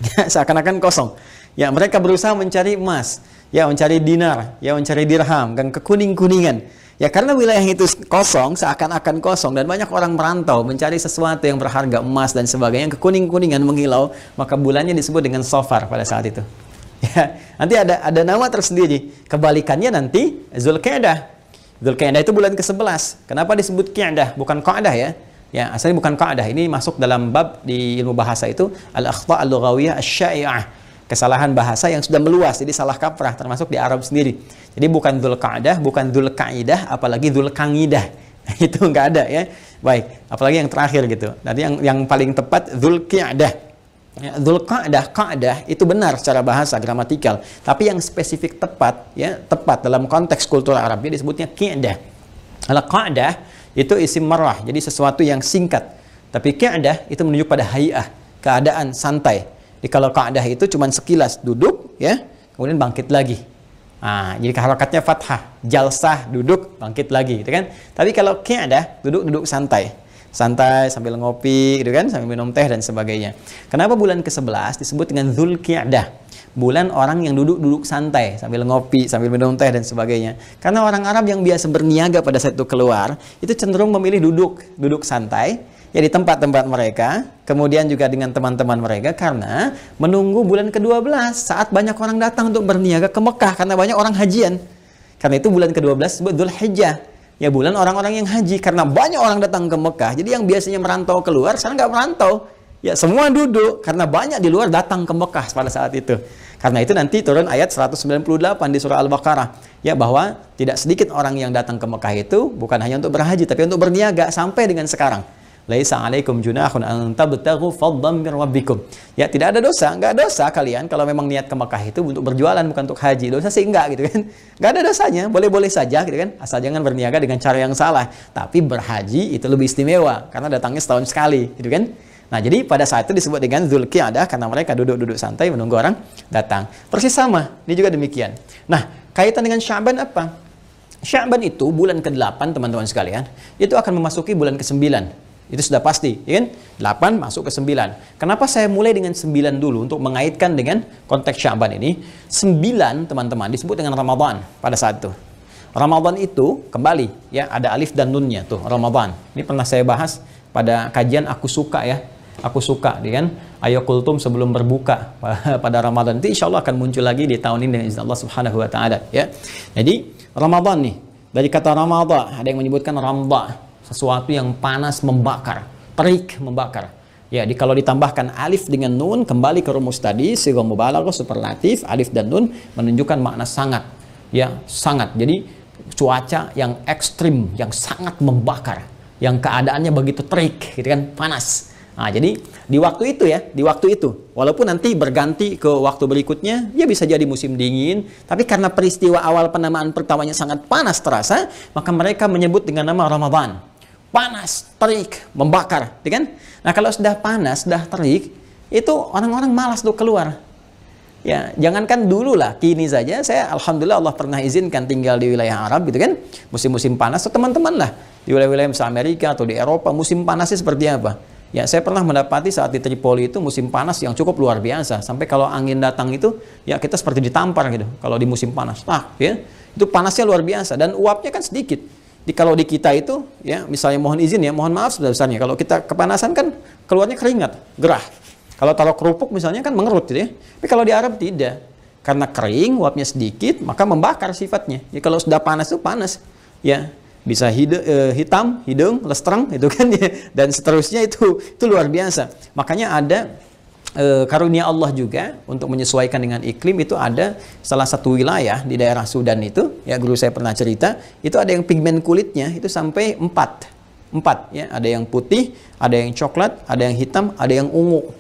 Ya, seakan-akan kosong. Ya, mereka berusaha mencari emas, ya, mencari dinar, ya, mencari dirham, dan kekuning-kuningan. Ya, karena wilayah itu kosong, seakan-akan kosong, dan banyak orang merantau mencari sesuatu yang berharga, emas dan sebagainya, yang kekuning-kuningan menghilau, maka bulannya disebut dengan Safar pada saat itu. Ya, nanti ada nama tersendiri. Kebalikannya nanti Zulqa'dah. Zulqa'dah itu bulan ke-11. Kenapa disebut Qi'dah, bukan Qa'dah ya? Ya, asalnya bukan Qa'dah. Ini masuk dalam bab di ilmu bahasa itu al-akhta' al-lughawiyah asy-sya'i'ah. Kesalahan bahasa yang sudah meluas, jadi salah kaprah, termasuk di Arab sendiri. Jadi bukan Dzulqa'dah, bukan Dzulqa'idah, apalagi Dzulqa'idah. Itu nggak ada ya. Baik, apalagi yang terakhir gitu. Nanti yang paling tepat Dzulqi'dah. Ya, Dzulqa'dah, Qa'dah itu benar secara bahasa gramatikal, tapi yang spesifik tepat, ya, tepat dalam konteks kultur Arabnya disebutnya Qi'dah. Kalau Qa'dah itu isim marrah, jadi sesuatu yang singkat. Tapi Qi'dah itu menunjuk pada hay'ah, keadaan santai. Jadi kalau Qa'dah itu cuma sekilas duduk, ya, kemudian bangkit lagi. Nah, jadi harakatnya fathah, jalsah, duduk, bangkit lagi, gitu kan? Tapi kalau Qi'dah, duduk santai. Santai sambil ngopi, gitu kan? Sambil minum teh dan sebagainya. Kenapa bulan ke-11 disebut dengan Dzulqi'dah? Bulan orang yang duduk santai, sambil ngopi, sambil minum teh dan sebagainya. Karena orang Arab yang biasa berniaga pada saat itu keluar, itu cenderung memilih duduk santai, ya, di tempat-tempat mereka, kemudian juga dengan teman-teman mereka, karena menunggu bulan ke-12 saat banyak orang datang untuk berniaga ke Mekah, karena banyak orang hajian. Karena itu bulan ke-12 disebut Dzulhijjah, ya, bulan orang-orang yang haji, karena banyak orang datang ke Mekah. Jadi yang biasanya merantau keluar sekarang nggak merantau, ya, semua duduk karena banyak di luar datang ke Mekah pada saat itu. Karena itu nanti turun ayat 198 di surah Al-Baqarah, ya, bahwa tidak sedikit orang yang datang ke Mekah itu bukan hanya untuk berhaji tapi untuk berniaga sampai dengan sekarang. Laisa 'alaikum junahun an tabtaghu fadlan min rabbikum. Ya, tidak ada dosa, enggak dosa kalian kalau memang niat ke Mekah itu untuk berjualan bukan untuk haji. Dosa sih enggak gitu kan. Enggak ada dosanya, boleh-boleh saja gitu kan. Asal jangan berniaga dengan cara yang salah. Tapi berhaji itu lebih istimewa karena datangnya setahun sekali gitu kan. Nah, jadi pada saat itu disebut dengan Dzulqi'dah karena mereka duduk-duduk santai menunggu orang datang. Persis sama, ini juga demikian. Nah, kaitan dengan Sya'ban apa? Sya'ban itu bulan ke-8 teman-teman sekalian, itu akan memasuki bulan ke-9. Itu sudah pasti, ya kan? 8 masuk ke 9. Kenapa saya mulai dengan 9 dulu untuk mengaitkan dengan konteks Sya'ban ini? 9, teman-teman, disebut dengan Ramadan pada saat itu. Ramadan itu kembali ya, ada alif dan nunnya tuh, Ramadan. Ini pernah saya bahas pada kajian Aku Suka ya. Aku Suka, ya kan? Ayo kultum sebelum berbuka pada Ramadan. Itu insya Allah akan muncul lagi di tahun ini dengan izin Allah Subhanahu wa taala ya. Jadi Ramadan nih, dari kata Ramadan ada yang menyebutkan ramda, sesuatu yang panas membakar, terik membakar. Ya, kalau ditambahkan alif dengan nun, kembali ke rumus tadi, sighah mubalaghah superlatif, alif dan nun menunjukkan makna sangat. Ya, sangat. Jadi cuaca yang ekstrim, yang sangat membakar, yang keadaannya begitu terik, gitu kan, panas. Nah, jadi di waktu itu ya, di waktu itu, walaupun nanti berganti ke waktu berikutnya, ya bisa jadi musim dingin, tapi karena peristiwa awal penamaan pertamanya sangat panas terasa, maka mereka menyebut dengan nama Ramadan. Panas, terik, membakar, ya kan? Nah, kalau sudah panas, sudah terik, itu orang-orang malas tuh keluar. Ya, jangankan dulu lah, kini saja saya alhamdulillah Allah pernah izinkan tinggal di wilayah Arab gitu kan. Musim-musim panas, teman-teman lah di wilayah-wilayah misalnya Amerika atau di Eropa, musim panasnya seperti apa? Ya, saya pernah mendapati saat di Tripoli itu musim panas yang cukup luar biasa. Sampai kalau angin datang itu, ya kita seperti ditampar gitu. Kalau di musim panas, ya, itu panasnya luar biasa dan uapnya kan sedikit. Kalau di kita itu, ya misalnya mohon izin ya, mohon maaf sebesar-besarnya. Kalau kita kepanasan kan keluarnya keringat, gerah. Kalau taruh kerupuk misalnya kan mengerut gitu ya. Tapi kalau di Arab tidak. Karena kering, uapnya sedikit, maka membakar sifatnya. Ya kalau sudah panas itu panas. Ya, bisa hitam, hidung, lestreng itu kan ya. Dan seterusnya itu luar biasa. Makanya ada karunia Allah juga untuk menyesuaikan dengan iklim. Itu ada salah satu wilayah di daerah Sudan itu, ya guru saya pernah cerita, itu ada yang pigmen kulitnya itu sampai 4 ya, ada yang putih, ada yang coklat, ada yang hitam, ada yang ungu.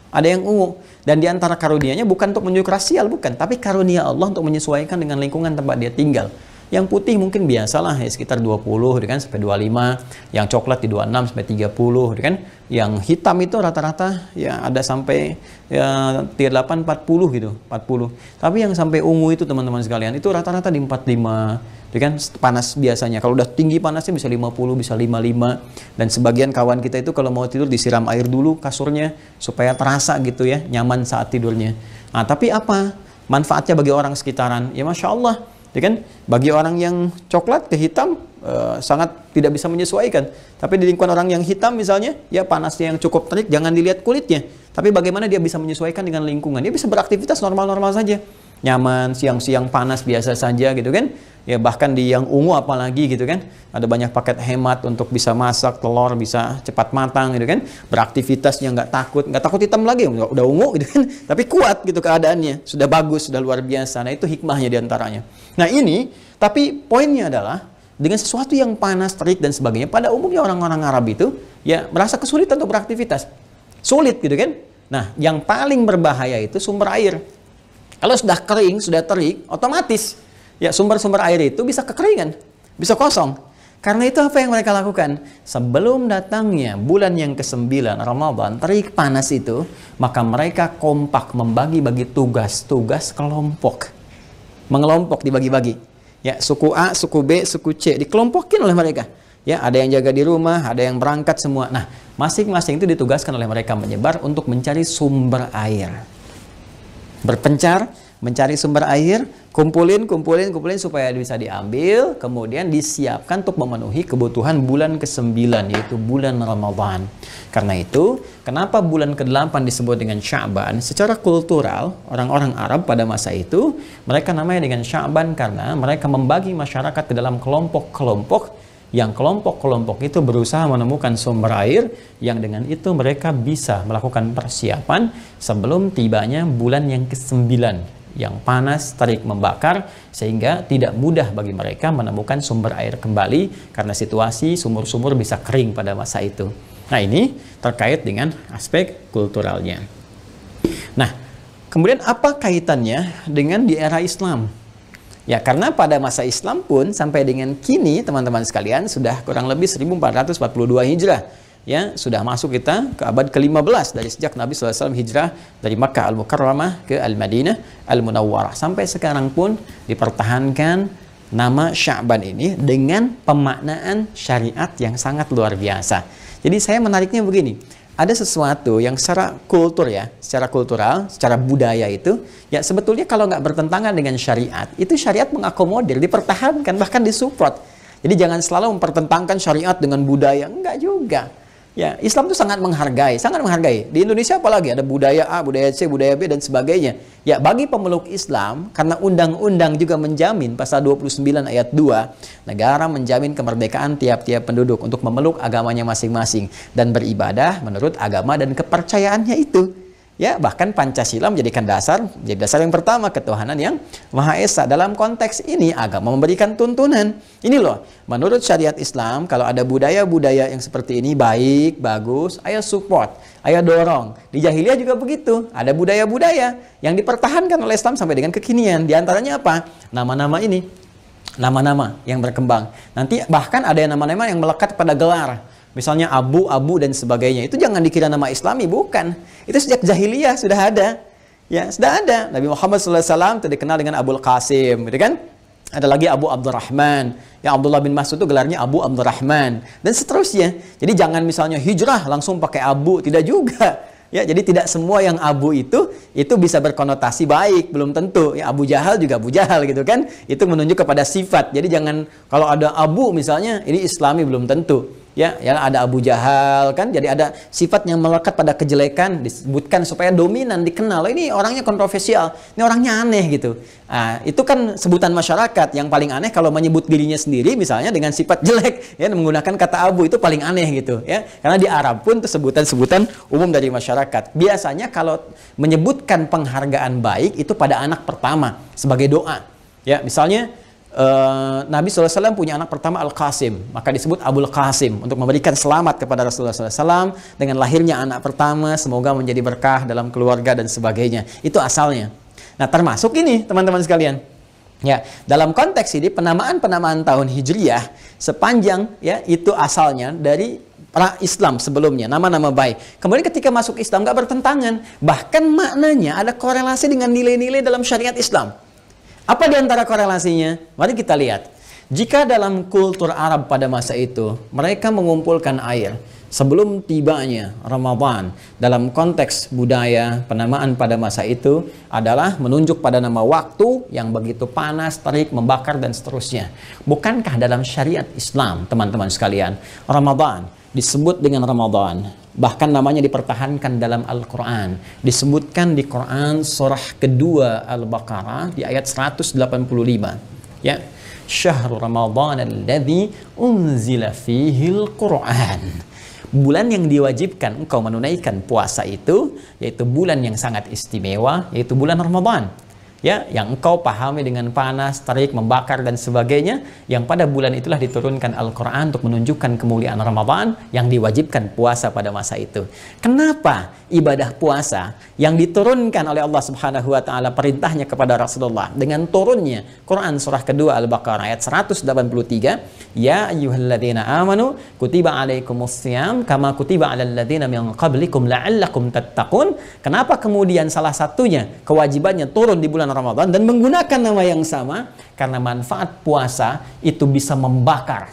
Ada yang ungu. Dan di antara karunianya bukan untuk menunjuk rasial, bukan, tapi karunia Allah untuk menyesuaikan dengan lingkungan tempat dia tinggal. Yang putih mungkin biasalah ya, sekitar 20 kan sampai 25, yang coklat di 26 sampai 30 kan. Yang hitam itu rata-rata ya ada sampai ya 38 40 gitu, 40. Tapi yang sampai ungu itu teman-teman sekalian itu rata-rata di 45, kan panas biasanya. Kalau udah tinggi panasnya bisa 50, bisa 55. Dan sebagian kawan kita itu kalau mau tidur disiram air dulu kasurnya supaya terasa gitu ya, nyaman saat tidurnya. Nah, tapi apa manfaatnya bagi orang sekitaran? Ya Masya Allah. Ya kan? Bagi orang yang coklat ke hitam sangat tidak bisa menyesuaikan. Tapi di lingkungan orang yang hitam misalnya, ya panasnya yang cukup terik, jangan dilihat kulitnya. Tapi bagaimana dia bisa menyesuaikan dengan lingkungan. Dia bisa beraktivitas normal-normal saja. Nyaman, siang-siang panas biasa saja gitu kan. Ya bahkan di yang ungu apalagi gitu kan. Ada banyak paket hemat untuk bisa masak, telur bisa cepat matang gitu kan. Beraktivitasnya nggak takut hitam lagi, udah ungu gitu kan. Tapi kuat gitu keadaannya, sudah bagus, sudah luar biasa. Nah itu hikmahnya diantaranya. Nah ini, tapi poinnya adalah dengan sesuatu yang panas, terik dan sebagainya, pada umumnya orang-orang Arab itu ya merasa kesulitan untuk beraktivitas. Sulit gitu kan. Nah yang paling berbahaya itu sumber air. Kalau sudah kering, sudah terik, otomatis ya sumber-sumber air itu bisa kekeringan, bisa kosong. Karena itu apa yang mereka lakukan? Sebelum datangnya bulan yang ke-9 Ramadan, terik panas itu, maka mereka kompak membagi-bagi tugas kelompok. Mengelompok dibagi-bagi. Ya, suku A, suku B, suku C dikelompokin oleh mereka. Ya, ada yang jaga di rumah, ada yang berangkat semua. Nah, masing-masing itu ditugaskan oleh mereka menyebar untuk mencari sumber air. Berpencar, mencari sumber air, kumpulin supaya bisa diambil, kemudian disiapkan untuk memenuhi kebutuhan bulan ke-9, yaitu bulan Ramadan. Karena itu, kenapa bulan ke-8 disebut dengan Sya'ban? Secara kultural, orang-orang Arab pada masa itu, mereka namanya dengan Sya'ban karena mereka membagi masyarakat ke dalam kelompok-kelompok, yang kelompok-kelompok itu berusaha menemukan sumber air yang dengan itu mereka bisa melakukan persiapan sebelum tibanya bulan yang ke-9 yang panas, terik, membakar, sehingga tidak mudah bagi mereka menemukan sumber air kembali karena situasi sumur-sumur bisa kering pada masa itu. Nah ini terkait dengan aspek kulturalnya. Nah kemudian apa kaitannya dengan di era Islam? Ya karena pada masa Islam pun sampai dengan kini teman-teman sekalian sudah kurang lebih 1442 Hijrah. Ya, sudah masuk kita ke abad ke-15 dari sejak Nabi SAW hijrah dari Makkah Al-Mukarramah ke Al-Madinah Al-Munawwarah. Sampai sekarang pun dipertahankan nama Sya'ban ini dengan pemaknaan syariat yang sangat luar biasa. Jadi saya menariknya begini, ada sesuatu yang secara kultur ya, secara kultural, secara budaya itu, ya sebetulnya kalau nggak bertentangan dengan syariat, itu syariat mengakomodir, dipertahankan, bahkan disupport. Jadi jangan selalu mempertentangkan syariat dengan budaya, enggak juga. Ya, Islam itu sangat menghargai, sangat menghargai. Di Indonesia apalagi ada budaya A, budaya C, budaya B dan sebagainya. Ya, bagi pemeluk Islam, karena undang-undang juga menjamin pasal 29 ayat 2, negara menjamin kemerdekaan tiap-tiap penduduk untuk memeluk agamanya masing-masing dan beribadah menurut agama dan kepercayaannya itu. Ya, bahkan Pancasila menjadikan jadi dasar yang pertama ketuhanan yang Maha Esa. Dalam konteks ini agama memberikan tuntunan. Ini loh, menurut syariat Islam kalau ada budaya-budaya yang seperti ini baik, bagus, ayo support, ayo dorong. Di jahiliyah juga begitu. Ada budaya-budaya yang dipertahankan oleh Islam sampai dengan kekinian. Di antaranya apa? Nama-nama ini. Nama-nama yang berkembang. Nanti bahkan ada nama-nama yang melekat pada gelar. Misalnya Abu dan sebagainya. Itu jangan dikira nama Islami, bukan. Itu sejak jahiliyah sudah ada. Ya, sudah ada. Nabi Muhammad SAW itu dikenal dengan Abul Qasim, gitu kan? Ada lagi Abu Abdurrahman. Yang Abdullah bin Mas'ud itu gelarnya Abu Abdurrahman. Dan seterusnya. Jadi jangan misalnya hijrah langsung pakai Abu, tidak juga. Ya, jadi tidak semua yang Abu itu bisa berkonotasi baik, belum tentu. Ya, Abu Jahal juga Abu Jahal gitu kan. Itu menunjuk kepada sifat. Jadi jangan kalau ada Abu misalnya ini Islami, belum tentu. Ya, ada Abu Jahal kan, jadi ada sifat yang melekat pada kejelekan disebutkan supaya dominan dikenal. Ini orangnya kontroversial, ini orangnya aneh gitu. Nah, itu kan sebutan masyarakat. Yang paling aneh kalau menyebut dirinya sendiri misalnya dengan sifat jelek, ya menggunakan kata Abu, itu paling aneh gitu ya. Karena di Arab pun itu sebutan-sebutan umum dari masyarakat. Biasanya kalau menyebutkan penghargaan baik itu pada anak pertama sebagai doa. Ya, misalnya Nabi SAW punya anak pertama Al-Qasim, maka disebut Abul Qasim untuk memberikan selamat kepada Rasulullah SAW dengan lahirnya anak pertama, semoga menjadi berkah dalam keluarga dan sebagainya. Itu asalnya. Nah, termasuk ini teman-teman sekalian. Ya, dalam konteks ini penamaan-penamaan tahun Hijriyah sepanjang ya itu asalnya dari pra-Islam sebelumnya, nama-nama baik. Kemudian ketika masuk Islam nggak bertentangan, bahkan maknanya ada korelasi dengan nilai-nilai dalam syariat Islam. Apa di antara korelasinya? Mari kita lihat. Jika dalam kultur Arab pada masa itu, mereka mengumpulkan air sebelum tibanya Ramadan, dalam konteks budaya, penamaan pada masa itu adalah menunjuk pada nama waktu yang begitu panas, terik, membakar, dan seterusnya. Bukankah dalam syariat Islam, teman-teman sekalian, Ramadan disebut dengan Ramadan? Bahkan namanya dipertahankan dalam Al-Quran. Disebutkan di Quran surah kedua Al-Baqarah di ayat 185. Ya, Syahrul Ramadan alladzi unzila fihil Quran. Bulan yang diwajibkan engkau menunaikan puasa itu, yaitu bulan yang sangat istimewa, yaitu bulan Ramadan. Ya, yang engkau pahami dengan panas, terik, membakar dan sebagainya, yang pada bulan itulah diturunkan Al-Quran untuk menunjukkan kemuliaan Ramadan yang diwajibkan puasa pada masa itu. Kenapa ibadah puasa yang diturunkan oleh Allah Subhanahu wa taala perintahnya kepada Rasulullah dengan turunnya Quran surah kedua Al-Baqarah ayat 183, ya ayyuhalladzina amanu kutiba alaikumussyam kama kutiba alal ladzina min qablikum la'allakum tattaqun. Kenapa kemudian salah satunya kewajibannya turun di bulan Ramadan dan menggunakan nama yang sama? Karena manfaat puasa itu bisa membakar,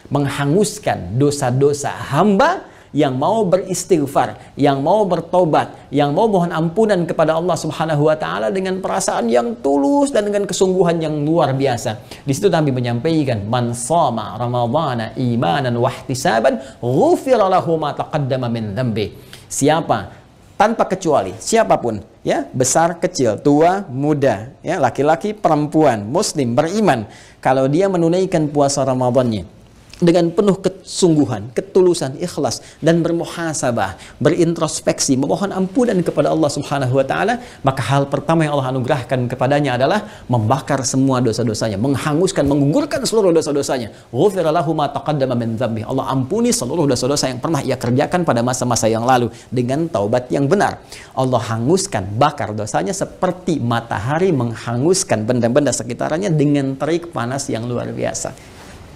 menghanguskan dosa-dosa hamba yang mau beristighfar, yang mau bertobat, yang mau mohon ampunan kepada Allah Subhanahu wa taala dengan perasaan yang tulus dan dengan kesungguhan yang luar biasa. Di situ Nabi menyampaikan, "Man shoma ramadhana imanan wa ihtisaban, ghufira lahu ma taqaddama min dzambi." Siapa tanpa kecuali siapapun, ya, besar kecil, tua muda, ya, laki-laki perempuan, muslim beriman, kalau dia menunaikan puasa Ramadannya dengan penuh kesungguhan, ketulusan, ikhlas, dan bermuhasabah, berintrospeksi, memohon ampunan kepada Allah Subhanahu wa taala, maka hal pertama yang Allah anugerahkan kepadanya adalah membakar semua dosa-dosanya, menghanguskan, menggugurkan seluruh dosa-dosanya. Ghufira lahu ma taqaddama min dzambi. Allah ampuni seluruh dosa-dosa yang pernah ia kerjakan pada masa-masa yang lalu dengan taubat yang benar. Allah hanguskan, bakar dosanya seperti matahari menghanguskan benda-benda sekitarnya dengan terik panas yang luar biasa.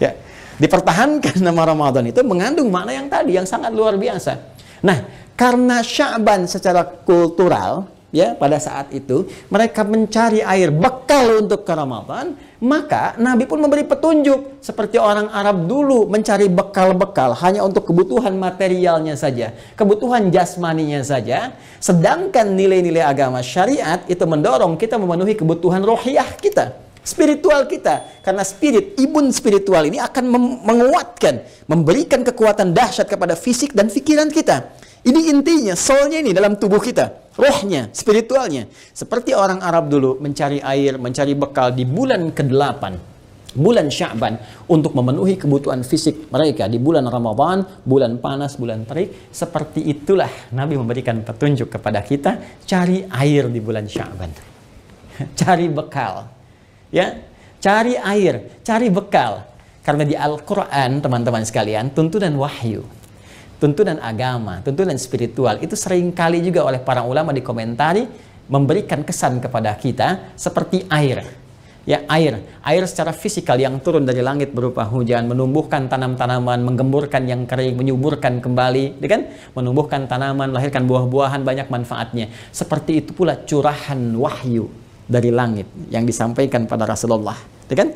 Ya. Dipertahankan nama Ramadan itu mengandung makna yang tadi yang sangat luar biasa. Nah, karena Sya'ban secara kultural ya pada saat itu mereka mencari air bekal untuk ke Ramadan, maka Nabi pun memberi petunjuk seperti orang Arab dulu mencari bekal-bekal hanya untuk kebutuhan materialnya saja, kebutuhan jasmaninya saja, sedangkan nilai-nilai agama syariat itu mendorong kita memenuhi kebutuhan rohiyah kita, spiritual kita, karena imun spiritual ini akan menguatkan, memberikan kekuatan dahsyat kepada fisik dan pikiran kita. Ini intinya, soulnya ini dalam tubuh kita, rohnya, spiritualnya. Seperti orang Arab dulu mencari air, mencari bekal di bulan ke-8, bulan Sya'ban, untuk memenuhi kebutuhan fisik mereka di bulan Ramadan, bulan panas, bulan terik. Seperti itulah Nabi memberikan petunjuk kepada kita, cari air di bulan Sya'ban. Cari bekal. Ya, cari air, cari bekal. Karena di Al-Quran, teman-teman sekalian, tuntunan wahyu, tuntunan agama, tuntunan spiritual itu seringkali juga oleh para ulama dikomentari memberikan kesan kepada kita seperti air. Ya, air secara fisikal yang turun dari langit berupa hujan, menumbuhkan tanam-tanaman, menggemburkan yang kering, menyuburkan kembali, ya kan? Menumbuhkan tanaman, melahirkan buah-buahan, banyak manfaatnya. Seperti itu pula curahan wahyu dari langit yang disampaikan pada Rasulullah, ya kan?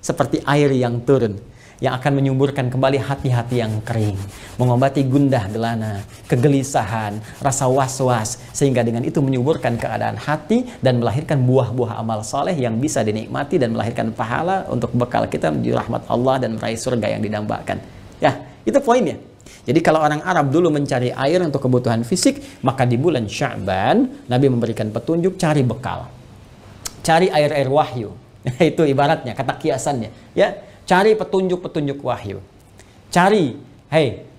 Seperti air yang turun, yang akan menyuburkan kembali hati-hati yang kering, mengobati gundah gelana, kegelisahan, rasa was-was, sehingga dengan itu menyuburkan keadaan hati dan melahirkan buah-buah amal soleh yang bisa dinikmati dan melahirkan pahala untuk bekal kita menuju rahmat Allah dan meraih surga yang didambakan. Ya, itu poinnya. Jadi kalau orang Arab dulu mencari air untuk kebutuhan fisik, maka di bulan Sya'ban Nabi memberikan petunjuk cari bekal, cari air-air wahyu. Itu ibaratnya, kata kiasannya, ya. Cari petunjuk-petunjuk wahyu. Cari,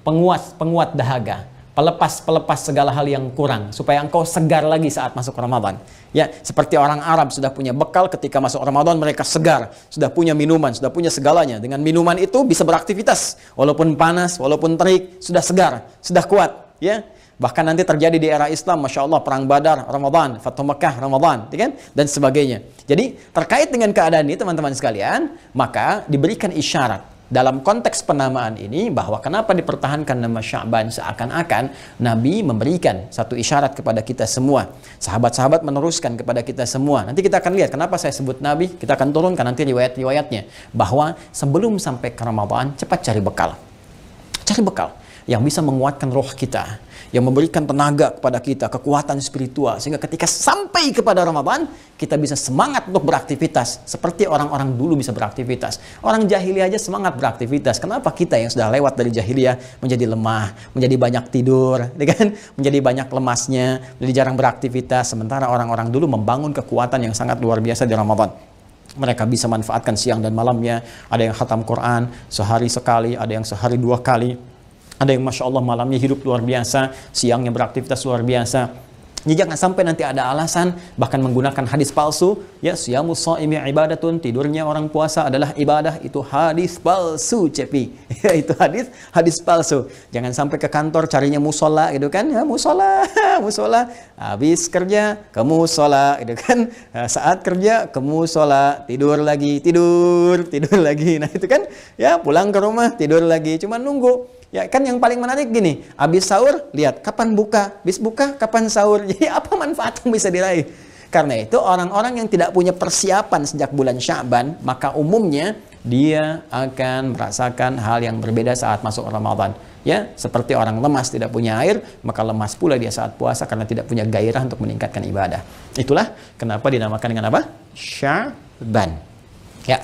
penguat dahaga, pelepas segala hal yang kurang supaya engkau segar lagi saat masuk Ramadan. Ya, seperti orang Arab sudah punya bekal ketika masuk Ramadan, mereka segar, sudah punya minuman, sudah punya segalanya. Dengan minuman itu bisa beraktivitas, walaupun panas, walaupun terik, sudah segar, sudah kuat, ya. Bahkan nanti terjadi di era Islam, Masya Allah, Perang Badar, Ramadan, Fathu Makkah, Ramadan, kan? Dan sebagainya. Jadi, terkait dengan keadaan ini, teman-teman sekalian, maka diberikan isyarat dalam konteks penamaan ini, bahwa kenapa dipertahankan nama Sya'ban, seakan-akan Nabi memberikan satu isyarat kepada kita semua. Sahabat-sahabat meneruskan kepada kita semua. Nanti kita akan lihat kenapa saya sebut Nabi, kita akan turunkan nanti riwayat-riwayatnya. Bahwa sebelum sampai ke Ramadan, cepat cari bekal. Cari bekal yang bisa menguatkan roh kita, yang memberikan tenaga kepada kita, kekuatan spiritual, sehingga ketika sampai kepada Ramadan, kita bisa semangat untuk beraktivitas, seperti orang-orang dulu bisa beraktivitas. Orang jahiliyah aja semangat beraktivitas. Kenapa kita yang sudah lewat dari jahiliyah menjadi lemah, menjadi banyak tidur, kan? Menjadi banyak lemasnya, menjadi jarang beraktivitas, sementara orang-orang dulu membangun kekuatan yang sangat luar biasa di Ramadan. Mereka bisa manfaatkan siang dan malamnya. Ada yang khatam Quran sehari sekali, ada yang sehari 2 kali. Ada yang Masya Allah malamnya hidup luar biasa, siangnya beraktivitas luar biasa. Jadi jangan sampai nanti ada alasan, bahkan menggunakan hadis palsu, ya, siyamus shaimi ibadatun, tidurnya orang puasa adalah ibadah, itu hadis palsu, cepi. Itu hadis palsu. Jangan sampai ke kantor carinya musola, gitu kan, ya, musola, habis kerja ke musola, gitu kan, saat kerja ke musola, tidur lagi, tidur lagi. Nah itu kan, ya, pulang ke rumah tidur lagi, cuma nunggu. Ya kan, yang paling menarik gini, habis sahur lihat kapan buka, habis buka kapan sahur. Jadi apa manfaat yang bisa diraih? Karena itu orang-orang yang tidak punya persiapan sejak bulan Sya'ban, maka umumnya dia akan merasakan hal yang berbeda saat masuk Ramadan. Ya, seperti orang lemas tidak punya air, maka lemas pula dia saat puasa karena tidak punya gairah untuk meningkatkan ibadah. Itulah kenapa dinamakan dengan apa? Sya'ban. Ya.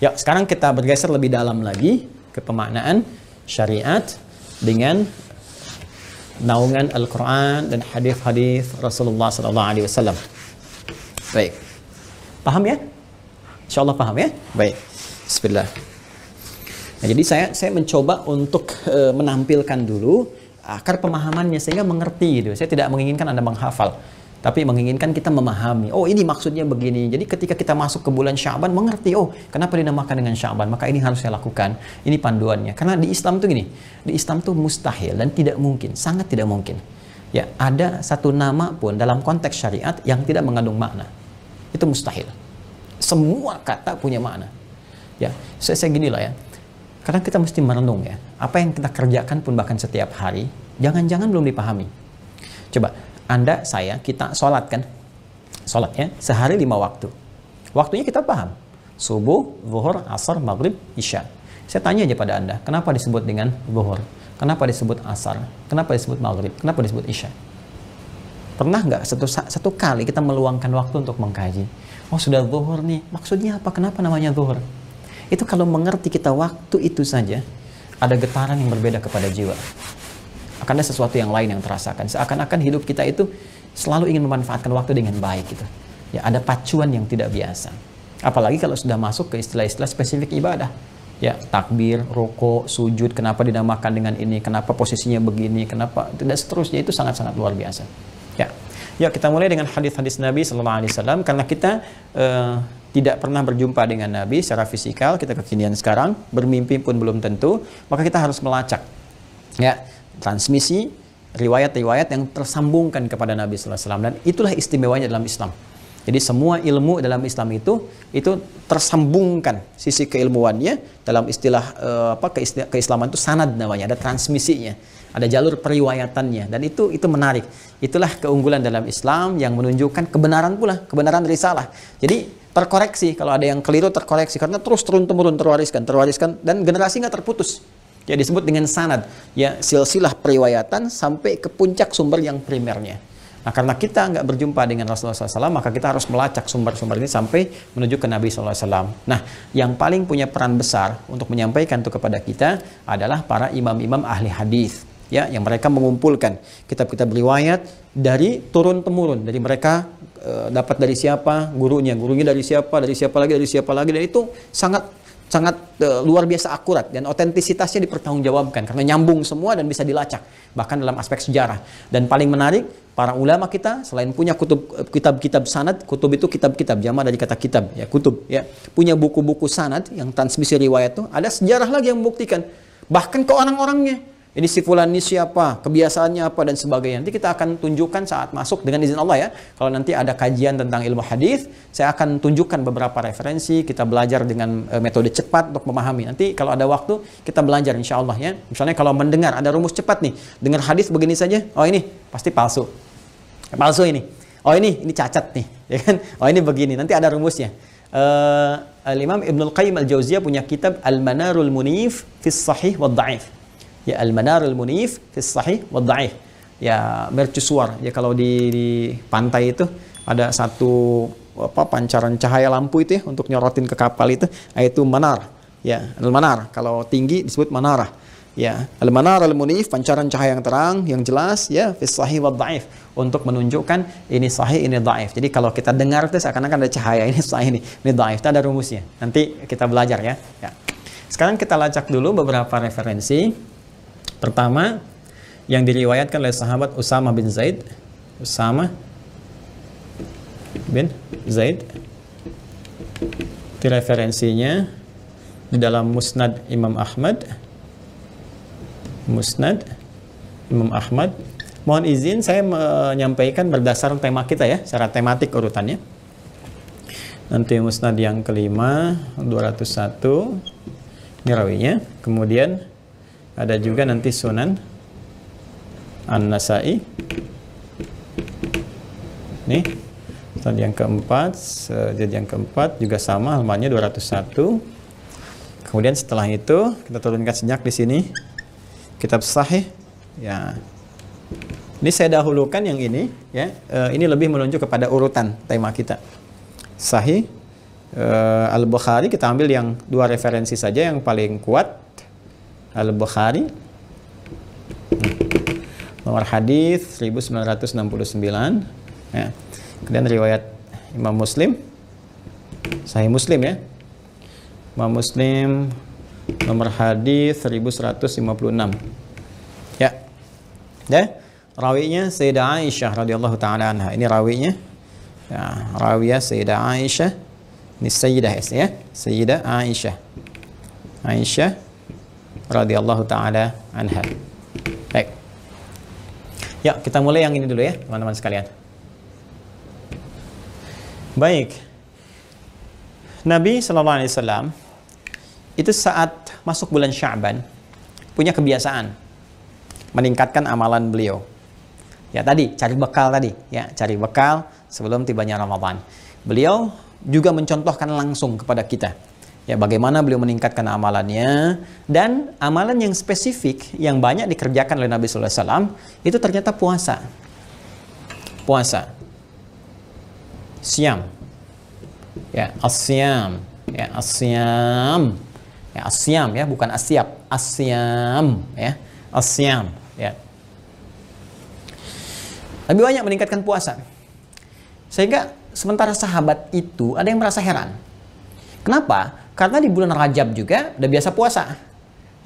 Ya, sekarang kita bergeser lebih dalam lagi ke pemaknaan syariat dengan naungan Al-Quran dan hadis-hadis Rasulullah SAW. Baik, paham ya? Insya Allah paham ya? Baik, bismillah. Nah, jadi saya mencoba untuk menampilkan dulu akar pemahamannya sehingga mengerti gitu. Saya tidak menginginkan Anda menghafal, tapi menginginkan kita memahami. Oh, ini maksudnya begini. Jadi ketika kita masuk ke bulan Sya'ban, mengerti, oh kenapa dinamakan dengan Sya'ban, maka ini harus saya lakukan. Ini panduannya. Karena di Islam tuh gini, di Islam tuh mustahil dan tidak mungkin, sangat tidak mungkin. Ya, ada satu nama pun dalam konteks syariat yang tidak mengandung makna. Itu mustahil. Semua kata punya makna. Ya, saya gini lah ya. Kadang kita mesti merenung ya. Apa yang kita kerjakan pun bahkan setiap hari, jangan-jangan belum dipahami. Coba, Anda, saya, kita sholat kan? Sholat ya, sehari 5 waktu. Waktunya kita paham. Subuh, zuhur, asar, maghrib, isya. Saya tanya aja pada Anda, kenapa disebut dengan zuhur? Kenapa disebut asar? Kenapa disebut maghrib? Kenapa disebut isya? Pernah nggak satu kali kita meluangkan waktu untuk mengkaji? Oh, sudah zuhur nih, maksudnya apa? Kenapa namanya zuhur? Itu kalau mengerti kita waktu itu saja, ada getaran yang berbeda kepada jiwa. Akan ada sesuatu yang lain yang terasakan. Seakan-akan hidup kita itu selalu ingin memanfaatkan waktu dengan baik gitu. Ya, ada pacuan yang tidak biasa. Apalagi kalau sudah masuk ke istilah-istilah spesifik ibadah. Ya, takbir, rukuk, sujud, kenapa dinamakan dengan ini, kenapa posisinya begini, kenapa tidak seterusnya, itu sangat-sangat luar biasa. Ya. Ya, kita mulai dengan hadis-hadis Nabi sallallahu alaihi wasallam karena kita tidak pernah berjumpa dengan Nabi secara fisikal, kita kekinian sekarang, bermimpi pun belum tentu, maka kita harus melacak. Ya, transmisi riwayat-riwayat yang tersambungkan kepada Nabi sallallahu alaihi wasallam, dan itulah istimewanya dalam Islam. Jadi semua ilmu dalam Islam itu tersambungkan sisi keilmuannya dalam istilah keislaman itu sanad namanya, ada transmisinya, ada jalur periwayatannya, dan itu menarik. Itulah keunggulan dalam Islam yang menunjukkan kebenaran pula, kebenaran risalah. Jadi terkoreksi kalau ada yang keliru, terkoreksi karena terus turun-temurun terwariskan dan generasi nggak terputus. Ya, disebut dengan sanad, ya, silsilah periwayatan sampai ke puncak sumber yang primernya. Nah, karena kita nggak berjumpa dengan Rasulullah SAW, maka kita harus melacak sumber-sumber ini sampai menuju ke Nabi SAW. Nah, yang paling punya peran besar untuk menyampaikan itu kepada kita adalah para imam-imam ahli hadis, ya, yang mereka mengumpulkan kitab-kitab riwayat dari turun-temurun, dari mereka dapat dari siapa, gurunya dari siapa lagi, dan itu sangat luar biasa akurat, dan otentisitasnya dipertanggungjawabkan karena nyambung semua dan bisa dilacak bahkan dalam aspek sejarah. Dan paling menarik, para ulama kita selain punya kitab-kitab sanad, kutub itu kitab-kitab, jama dari kata kitab, ya, kutub, ya, punya buku-buku sanad yang transmisi riwayat itu, ada sejarah lagi yang membuktikan bahkan ke orang-orangnya. Ini si fulan ini siapa, kebiasaannya apa, dan sebagainya. Nanti kita akan tunjukkan saat masuk dengan izin Allah, ya. Kalau nanti ada kajian tentang ilmu hadis, saya akan tunjukkan beberapa referensi. Kita belajar dengan metode cepat untuk memahami. Nanti kalau ada waktu kita belajar, insya Allah, ya. Misalnya kalau mendengar ada rumus cepat nih, dengar hadis begini saja, oh ini pasti palsu ini, oh ini cacat nih, ya kan? Oh ini begini, nanti ada rumusnya. Al-Imam Ibnul Qayyim Al-Jauziyah punya kitab Al-Manarul Munif fis Sahih wad Dha'if. Ya, Al-Manarul Munif fis Sahih wad Dha'if. Ya, mercusuar. Ya, kalau di pantai itu ada satu pancaran cahaya lampu itu, ya, untuk nyorotin ke kapal itu manar. Ya, al-manar. Kalau tinggi disebut manarah. Ya, al-manar al-munif, pancaran cahaya yang terang, yang jelas, ya, fis Sahih wad Dha'if, untuk menunjukkan ini sahih, ini dhaif. Jadi kalau kita dengar itu seakan-akan ada cahaya, ini sahih, ini dhaif. Itu ada rumusnya. Nanti kita belajar, ya. Ya. Sekarang kita lacak dulu beberapa referensi. Pertama, yang diriwayatkan oleh sahabat Usama bin Zaid. Itu referensinya di dalam Musnad Imam Ahmad. Mohon izin saya menyampaikan berdasar tema kita, ya, secara tematik urutannya. Nanti Musnad yang kelima 201 ini rawinya. Kemudian ada juga nanti Sunan An-Nasa'i. Nih, jadi yang keempat juga sama, halamannya 201. Kemudian setelah itu kita turunkan sejak di sini kitab Sahih. Ya, ini saya dahulukan yang ini, ya. Ini lebih menunjuk kepada urutan tema kita. Sahih Al-Bukhari, kita ambil yang 2 referensi saja yang paling kuat. Al-Bukhari nomor hadis 1969, ya. Kemudian riwayat Imam Muslim, Sahih Muslim, ya. Imam Muslim nomor hadis 1156, ya. Rawinya Sayyidah Aisyah radhiyallahu taala anha. Ini rawinya, ya, rawiyah Sayyidah Aisyah. Ini Sayyidah, ya, Sayyidah Aisyah radhiyallahu taala anha. Baik. Ya, kita mulai yang ini dulu, ya, teman-teman sekalian. Baik. Nabi sallallahu alaihi wasallam itu saat masuk bulan Sya'ban punya kebiasaan meningkatkan amalan beliau. Ya tadi, cari bekal tadi. Ya, cari bekal sebelum tibanya Ramadan. Beliau juga mencontohkan langsung kepada kita. Ya, bagaimana beliau meningkatkan amalannya. Dan amalan yang spesifik, yang banyak dikerjakan oleh Nabi Sallallahu Alaihi Wasallam, itu ternyata puasa. Puasa. Siam. Ya, asyam. Ya, asyam. Ya, asyam ya, bukan asyap. Asyam ya. Asyam ya. Lebih banyak meningkatkan puasa. Sehingga sementara sahabat itu ada yang merasa heran. Kenapa? Karena di bulan Rajab juga udah biasa puasa.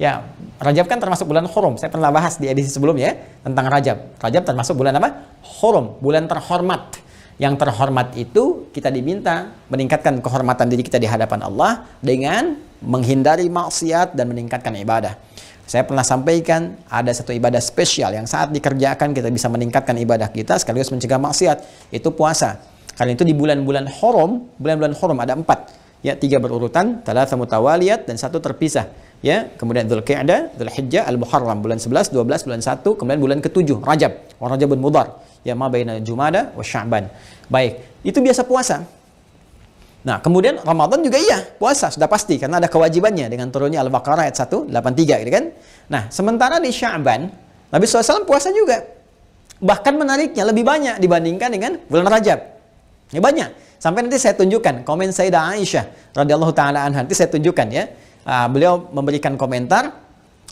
Ya, Rajab kan termasuk bulan Hurum. Saya pernah bahas di edisi sebelumnya tentang Rajab. Rajab termasuk bulan apa? Hurum, bulan terhormat. Yang terhormat itu kita diminta meningkatkan kehormatan diri kita di hadapan Allah dengan menghindari maksiat dan meningkatkan ibadah. Saya pernah sampaikan ada satu ibadah spesial yang saat dikerjakan kita bisa meningkatkan ibadah kita sekaligus mencegah maksiat, itu puasa. Karena itu di bulan-bulan bulan-bulan hurum ada 4. Ya, 3 berurutan, 3 mutawaliyat dan 1 terpisah. Ya, kemudian Dzulqa'dah, Dzulhijjah, Al-Muharram bulan 11, 12, bulan 1, kemudian bulan ke-7 Rajab, wa Rajabun Mudhar. Ya, ma baina Jumada wa Sya'ban. Baik, itu biasa puasa. Nah, kemudian Ramadan juga iya, puasa sudah pasti karena ada kewajibannya dengan turunnya Al-Baqarah ayat 183 gitu kan. Nah, sementara di Sya'ban Nabi SAW puasa juga. Bahkan menariknya lebih banyak dibandingkan dengan bulan Rajab. Ya banyak. Sampai nanti saya tunjukkan komen Sayyidah Aisyah radhiyallahu taala anha. Nanti saya tunjukkan ya. Beliau memberikan komentar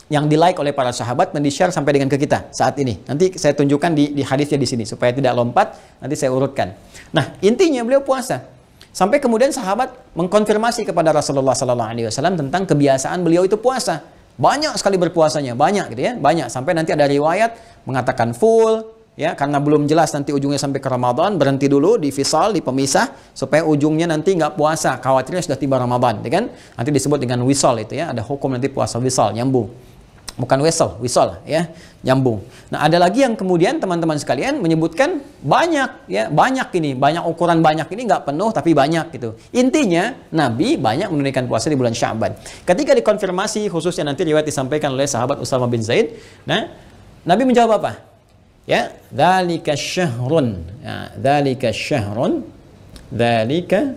yang di-like oleh para sahabat dan di-share sampai dengan ke kita saat ini. Nanti saya tunjukkan di hadisnya di sini supaya tidak lompat, nanti saya urutkan. Nah, intinya beliau puasa. Sampai kemudian sahabat mengkonfirmasi kepada Rasulullah SAW tentang kebiasaan beliau itu puasa. Banyak sekali berpuasanya, banyak gitu ya, banyak. Sampai nanti ada riwayat mengatakan full, ya, karena belum jelas nanti ujungnya sampai ke Ramadan, berhenti dulu di fisal, di pemisah, supaya ujungnya nanti nggak puasa, khawatirnya sudah tiba Ramadan, ya kan? Nanti disebut dengan wisal itu ya, ada hukum nanti puasa wisal, nyambung. Bukan wisal ya, nyambung. Nah, ada lagi yang kemudian teman-teman sekalian menyebutkan banyak ya, banyak ini, banyak ukuran banyak ini nggak penuh tapi banyak gitu. Intinya Nabi banyak menunaikan puasa di bulan Sya'ban. Ketika dikonfirmasi khususnya nanti riwayat disampaikan oleh sahabat Usamah bin Zaid, nah Nabi menjawab apa? Ya, dzalika syahrun. Ya, dzalika syahrun. Dzalika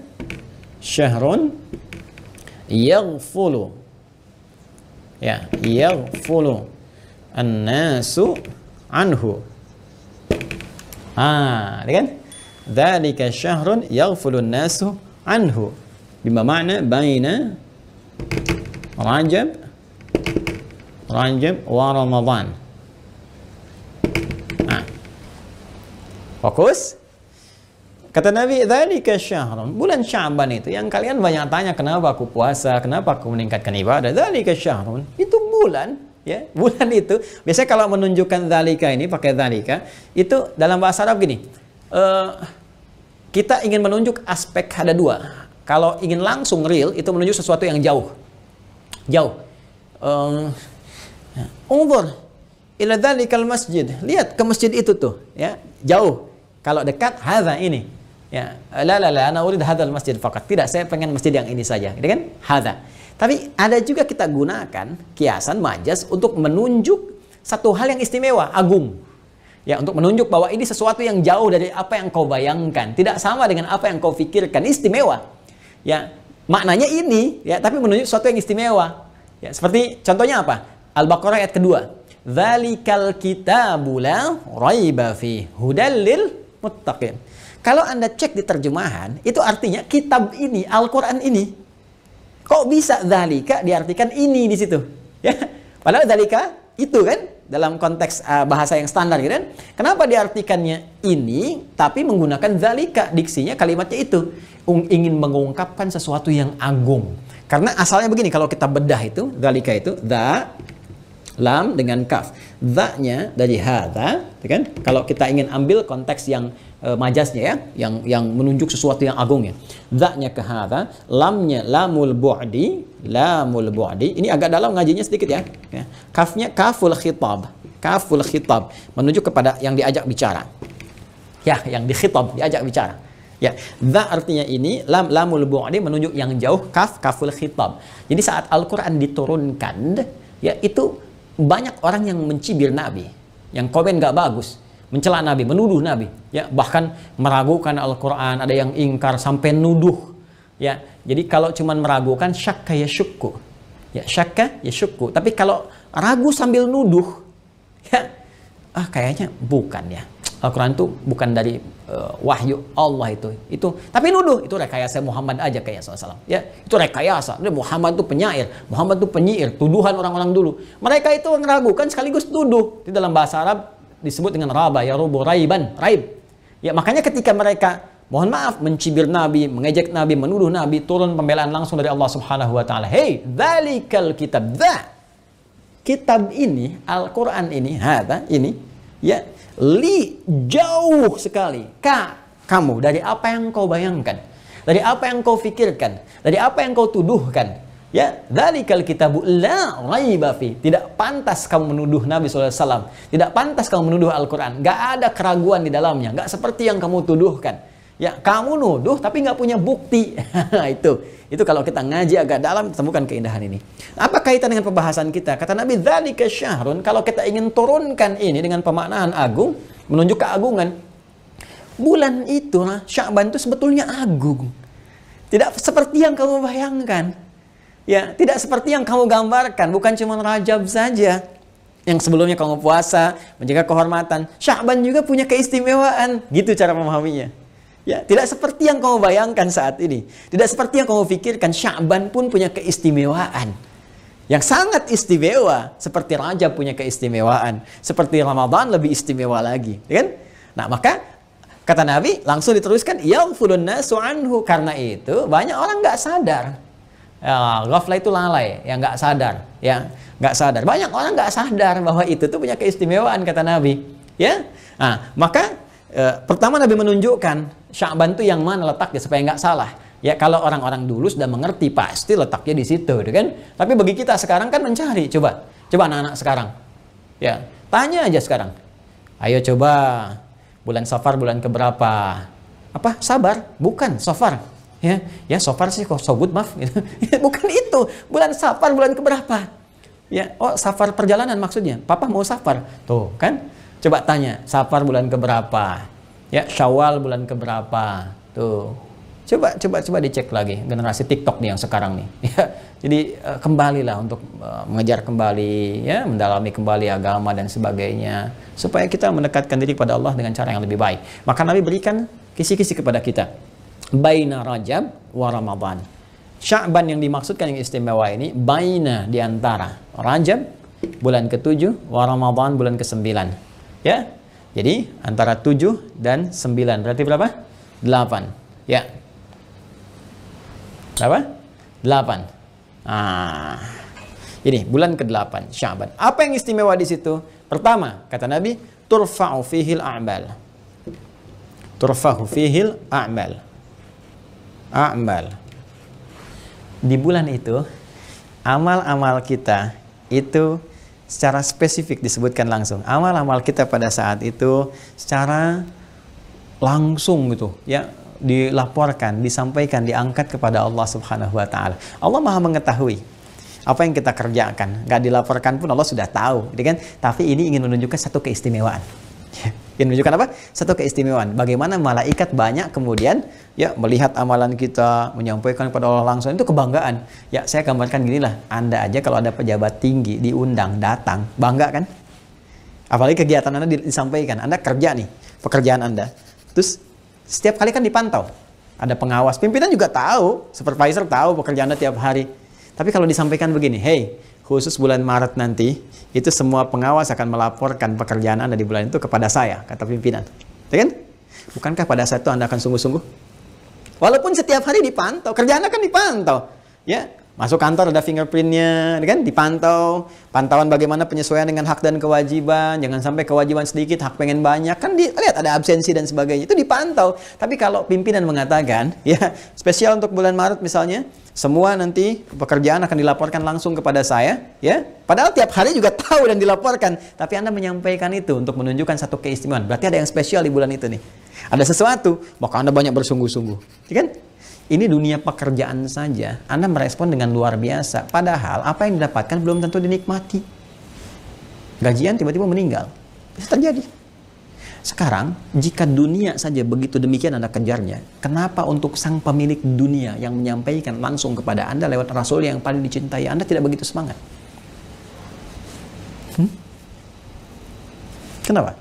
syahrun yaghfulu. Ya, yaghfulu an-nasu anhu. Kan? Dzalika syahrun yaghfulu an-nasu anhu. Bima ma'na baina Rajab wa Ramadan. Fokus. Kata Nabi, dzalika syahrun, bulan Sya'ban itu yang kalian banyak tanya kenapa aku puasa, kenapa aku meningkatkan ibadah. Dzalika syahrun, itu bulan, ya. Bulan itu biasanya kalau menunjukkan dzalika ini pakai dzalika, itu dalam bahasa Arab gini. Kita ingin menunjuk aspek ada 2. Kalau ingin langsung real itu menunjuk sesuatu yang jauh. Jauh. Unzur ila dzalikal masjid. Lihat ke masjid itu tuh, ya. Jauh. Kalau dekat hadza ini. Ya, la ana urid hadzal masjid faqat. Tidak, saya pengen masjid yang ini saja, gitu kan? Hadza. Tapi ada juga kita gunakan kiasan majaz untuk menunjuk satu hal yang istimewa, agung. Ya, untuk menunjuk bahwa ini sesuatu yang jauh dari apa yang kau bayangkan, tidak sama dengan apa yang kau pikirkan, istimewa. Ya, maknanya ini, ya, tapi menunjuk sesuatu yang istimewa. Ya, seperti contohnya apa? Al-Baqarah ayat kedua. Dzalikal kitabu la raiba fi hudal lil muttaqin. Kalau Anda cek di terjemahan, itu artinya kitab ini, Al-Quran ini. Kok bisa dzalika diartikan ini di situ? Ya, padahal dzalika itu kan dalam konteks bahasa yang standar gitu kan. Kenapa diartikannya ini tapi menggunakan dzalika, diksinya kalimatnya itu ingin mengungkapkan sesuatu yang agung. Karena asalnya begini, kalau kita bedah itu dzalika itu dza lam dengan kaf. Dza-nya dari hadza, kan? Kalau kita ingin ambil konteks yang majaznya ya, yang menunjuk sesuatu yang agung ya. Dza-nya ke hadza, lamnya lamul bu'di, ini agak dalam ngajinya sedikit ya. Kafnya kaful khitab. Kaful khitab menunjuk kepada yang diajak bicara. Ya, yang dikhitab, diajak bicara. Ya, dza artinya ini, lamul bu'di menunjuk yang jauh, kaful khitab. Jadi saat Al-Qur'an diturunkan, ya itu banyak orang yang mencibir Nabi, yang komen gak bagus. mencela Nabi, menuduh Nabi, ya, bahkan meragukan Al-Qur'an, ada yang ingkar sampai nuduh, ya. Jadi kalau cuman meragukan syakka ya syukku. Ya, syakka ya syukku. Tapi kalau ragu sambil nuduh, ya, kayaknya bukan ya. Al-Quran itu bukan dari wahyu Allah itu. Tapi nuduh itu rekayasa Muhammad aja kayak SAW. Ya, itu rekayasa. Muhammad itu penyair, Muhammad itu penyiir, tuduhan orang-orang dulu. Mereka itu meragukan sekaligus tuduh. Di dalam bahasa Arab disebut dengan raba, ya rubu raiban, raib. Ya, makanya ketika mereka mohon maaf mencibir Nabi, mengejek Nabi, menuduh Nabi, turun pembelaan langsung dari Allah Subhanahu wa taala. Hei, dzalikal kitab, kitab ini, Al-Qur'an ini, ini, ya, jauh sekali kamu dari apa yang kau bayangkan, dari apa yang kau pikirkan, dari apa yang kau tuduhkan. Ya, dzalikal kitabu la raiba fi. Tidak pantas kamu menuduh Nabi SAW. Tidak pantas kamu menuduh Al-Quran. Gak ada keraguan di dalamnya. Gak seperti yang kamu tuduhkan. Ya, kamu nuduh tapi gak punya bukti. Itu kalau kita ngaji agak dalam, temukan keindahan ini. Apa kaitan dengan pembahasan kita? Kata Nabi, dzalika syahrun. Kalau kita ingin turunkan ini dengan pemaknaan agung, menunjuk keagungan, bulan itulah Sya'ban itu sebetulnya agung. Tidak seperti yang kamu bayangkan. Ya, tidak seperti yang kamu gambarkan. Bukan cuma Rajab saja yang sebelumnya kamu puasa, menjaga kehormatan. Sya'ban juga punya keistimewaan. Gitu cara memahaminya. Ya, tidak seperti yang kamu bayangkan saat ini. Tidak seperti yang kamu pikirkan. Sya'ban pun punya keistimewaan yang sangat istimewa. Seperti Rajab punya keistimewaan. Seperti Ramadan lebih istimewa lagi. Kan? Nah, maka kata Nabi langsung diteruskan, yaghfulun nasu anhu. Karena itu banyak orang nggak sadar. Ya, ghaflah itu lalai, yang nggak sadar, ya, nggak sadar. Banyak orang nggak sadar bahwa itu tuh punya keistimewaan, kata Nabi. Ya, nah, maka pertama Nabi menunjukkan Sya'ban itu yang mana letaknya supaya nggak salah. Ya, kalau orang-orang dulu sudah mengerti pasti letaknya di situ, kan? Tapi bagi kita sekarang kan mencari, coba anak-anak sekarang, ya, tanya aja sekarang. Ayo coba bulan Safar bulan keberapa? Apa? Sabar? Bukan, Safar. Ya Safar sih kok sobut, maaf. Bukan itu. Bulan Safar bulan keberapa? Ya, oh Safar perjalanan maksudnya. Papa mau Safar. Tuh, kan? Coba tanya, Safar bulan keberapa? Ya, Syawal bulan keberapa? Tuh. Coba dicek lagi generasi TikTok nih yang sekarang nih. Ya, jadi kembalilah untuk mengejar kembali, ya, mendalami kembali agama dan sebagainya supaya kita mendekatkan diri pada Allah dengan cara yang lebih baik. Maka Nabi berikan kisi-kisi kepada kita. Baina Rajab wa Ramadan. Sya'ban yang dimaksudkan yang istimewa ini baina, di antara Rajab bulan ke-7 wa Ramadan bulan ke-9. Ya. Jadi antara 7 dan 9. Berarti berapa? 8. Ya. Berapa? 8. Ini bulan ke-8 Sya'ban. Apa yang istimewa di situ? Pertama, kata Nabi, turfa'u fihil a'mal. Turfa'u fihil a'mal. Di bulan itu amal-amal kita itu secara spesifik disebutkan langsung. Amal-amal kita pada saat itu secara langsung gitu, ya, dilaporkan, disampaikan, diangkat kepada Allah Subhanahu wa taala. Allah Maha mengetahui apa yang kita kerjakan. Nggak dilaporkan pun Allah sudah tahu, gitu kan? Tapi ini ingin menunjukkan satu keistimewaan. Yang menunjukkan apa? Satu keistimewaan. Bagaimana malaikat banyak kemudian, ya, melihat amalan kita, menyampaikan kepada Allah langsung, itu kebanggaan. Ya, saya gambarkan ginilah. Anda aja kalau ada pejabat tinggi diundang, datang, bangga kan? Apalagi kegiatan Anda disampaikan. Anda kerja nih, pekerjaan Anda. Terus setiap kali kan dipantau. Ada pengawas, pimpinan juga tahu, supervisor tahu pekerjaan Anda tiap hari. Tapi kalau disampaikan begini, hey, khusus bulan Maret nanti, itu semua pengawas akan melaporkan pekerjaan Anda di bulan itu kepada saya, kata pimpinan. Ya kan? Bukankah pada saat itu Anda akan sungguh-sungguh? Walaupun setiap hari dipantau, kerjaan Anda kan dipantau. Ya, masuk kantor ada fingerprintnya, kan? Dipantau. Pantauan bagaimana penyesuaian dengan hak dan kewajiban. Jangan sampai kewajiban sedikit, hak pengen banyak. Kan lihat ada absensi dan sebagainya. Itu dipantau. Tapi kalau pimpinan mengatakan, ya, spesial untuk bulan Maret misalnya, semua nanti pekerjaan akan dilaporkan langsung kepada saya, ya. Padahal tiap hari juga tahu dan dilaporkan, tapi Anda menyampaikan itu untuk menunjukkan satu keistimewaan. Berarti ada yang spesial di bulan itu nih. Ada sesuatu, maka Anda banyak bersungguh-sungguh, ya kan? Ini dunia pekerjaan saja, Anda merespon dengan luar biasa. Padahal apa yang didapatkan belum tentu dinikmati. Gajian tiba-tiba meninggal, bisa terjadi. Sekarang, jika dunia saja begitu demikian Anda kejarnya, kenapa untuk sang pemilik dunia yang menyampaikan langsung kepada Anda lewat Rasul yang paling dicintai, Anda tidak begitu semangat? Kenapa?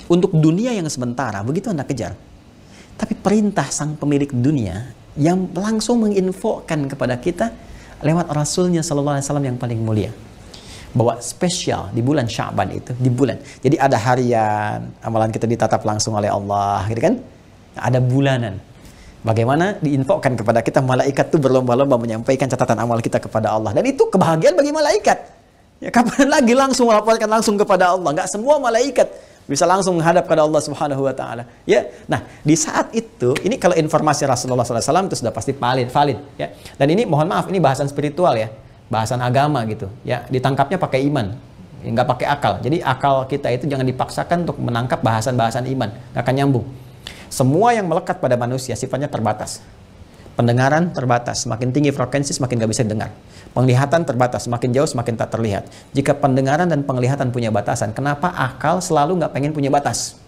Untuk dunia yang sementara, begitu Anda kejar. Tapi perintah sang pemilik dunia yang langsung menginfokan kepada kita lewat Rasulnya Sallallahu Alaihi Wasallam yang paling mulia. Bahwa spesial di bulan Sya'ban itu, di bulan. Jadi ada harian, amalan kita ditatap langsung oleh Allah, gitu kan? Ada bulanan. Bagaimana diinfokan kepada kita, malaikat itu berlomba-lomba menyampaikan catatan amal kita kepada Allah. Dan itu kebahagiaan bagi malaikat. Ya, kapan lagi langsung melaporkan langsung kepada Allah? Nggak semua malaikat bisa langsung menghadap kepada Allah Subhanahu wa taala. Ya. Nah, di saat itu, ini kalau informasi Rasulullah SAW itu sudah pasti valid, ya. Dan ini mohon maaf, ini bahasan spiritual ya. Bahasan agama gitu, ya, ditangkapnya pakai iman, ya, nggak pakai akal. Jadi akal kita itu jangan dipaksakan untuk menangkap bahasan-bahasan iman, nggak akan nyambung. Semua yang melekat pada manusia sifatnya terbatas. Pendengaran terbatas, semakin tinggi frekuensi semakin nggak bisa dengar. Penglihatan terbatas, semakin jauh semakin tak terlihat. Jika pendengaran dan penglihatan punya batasan, kenapa akal selalu nggak pengen punya batas?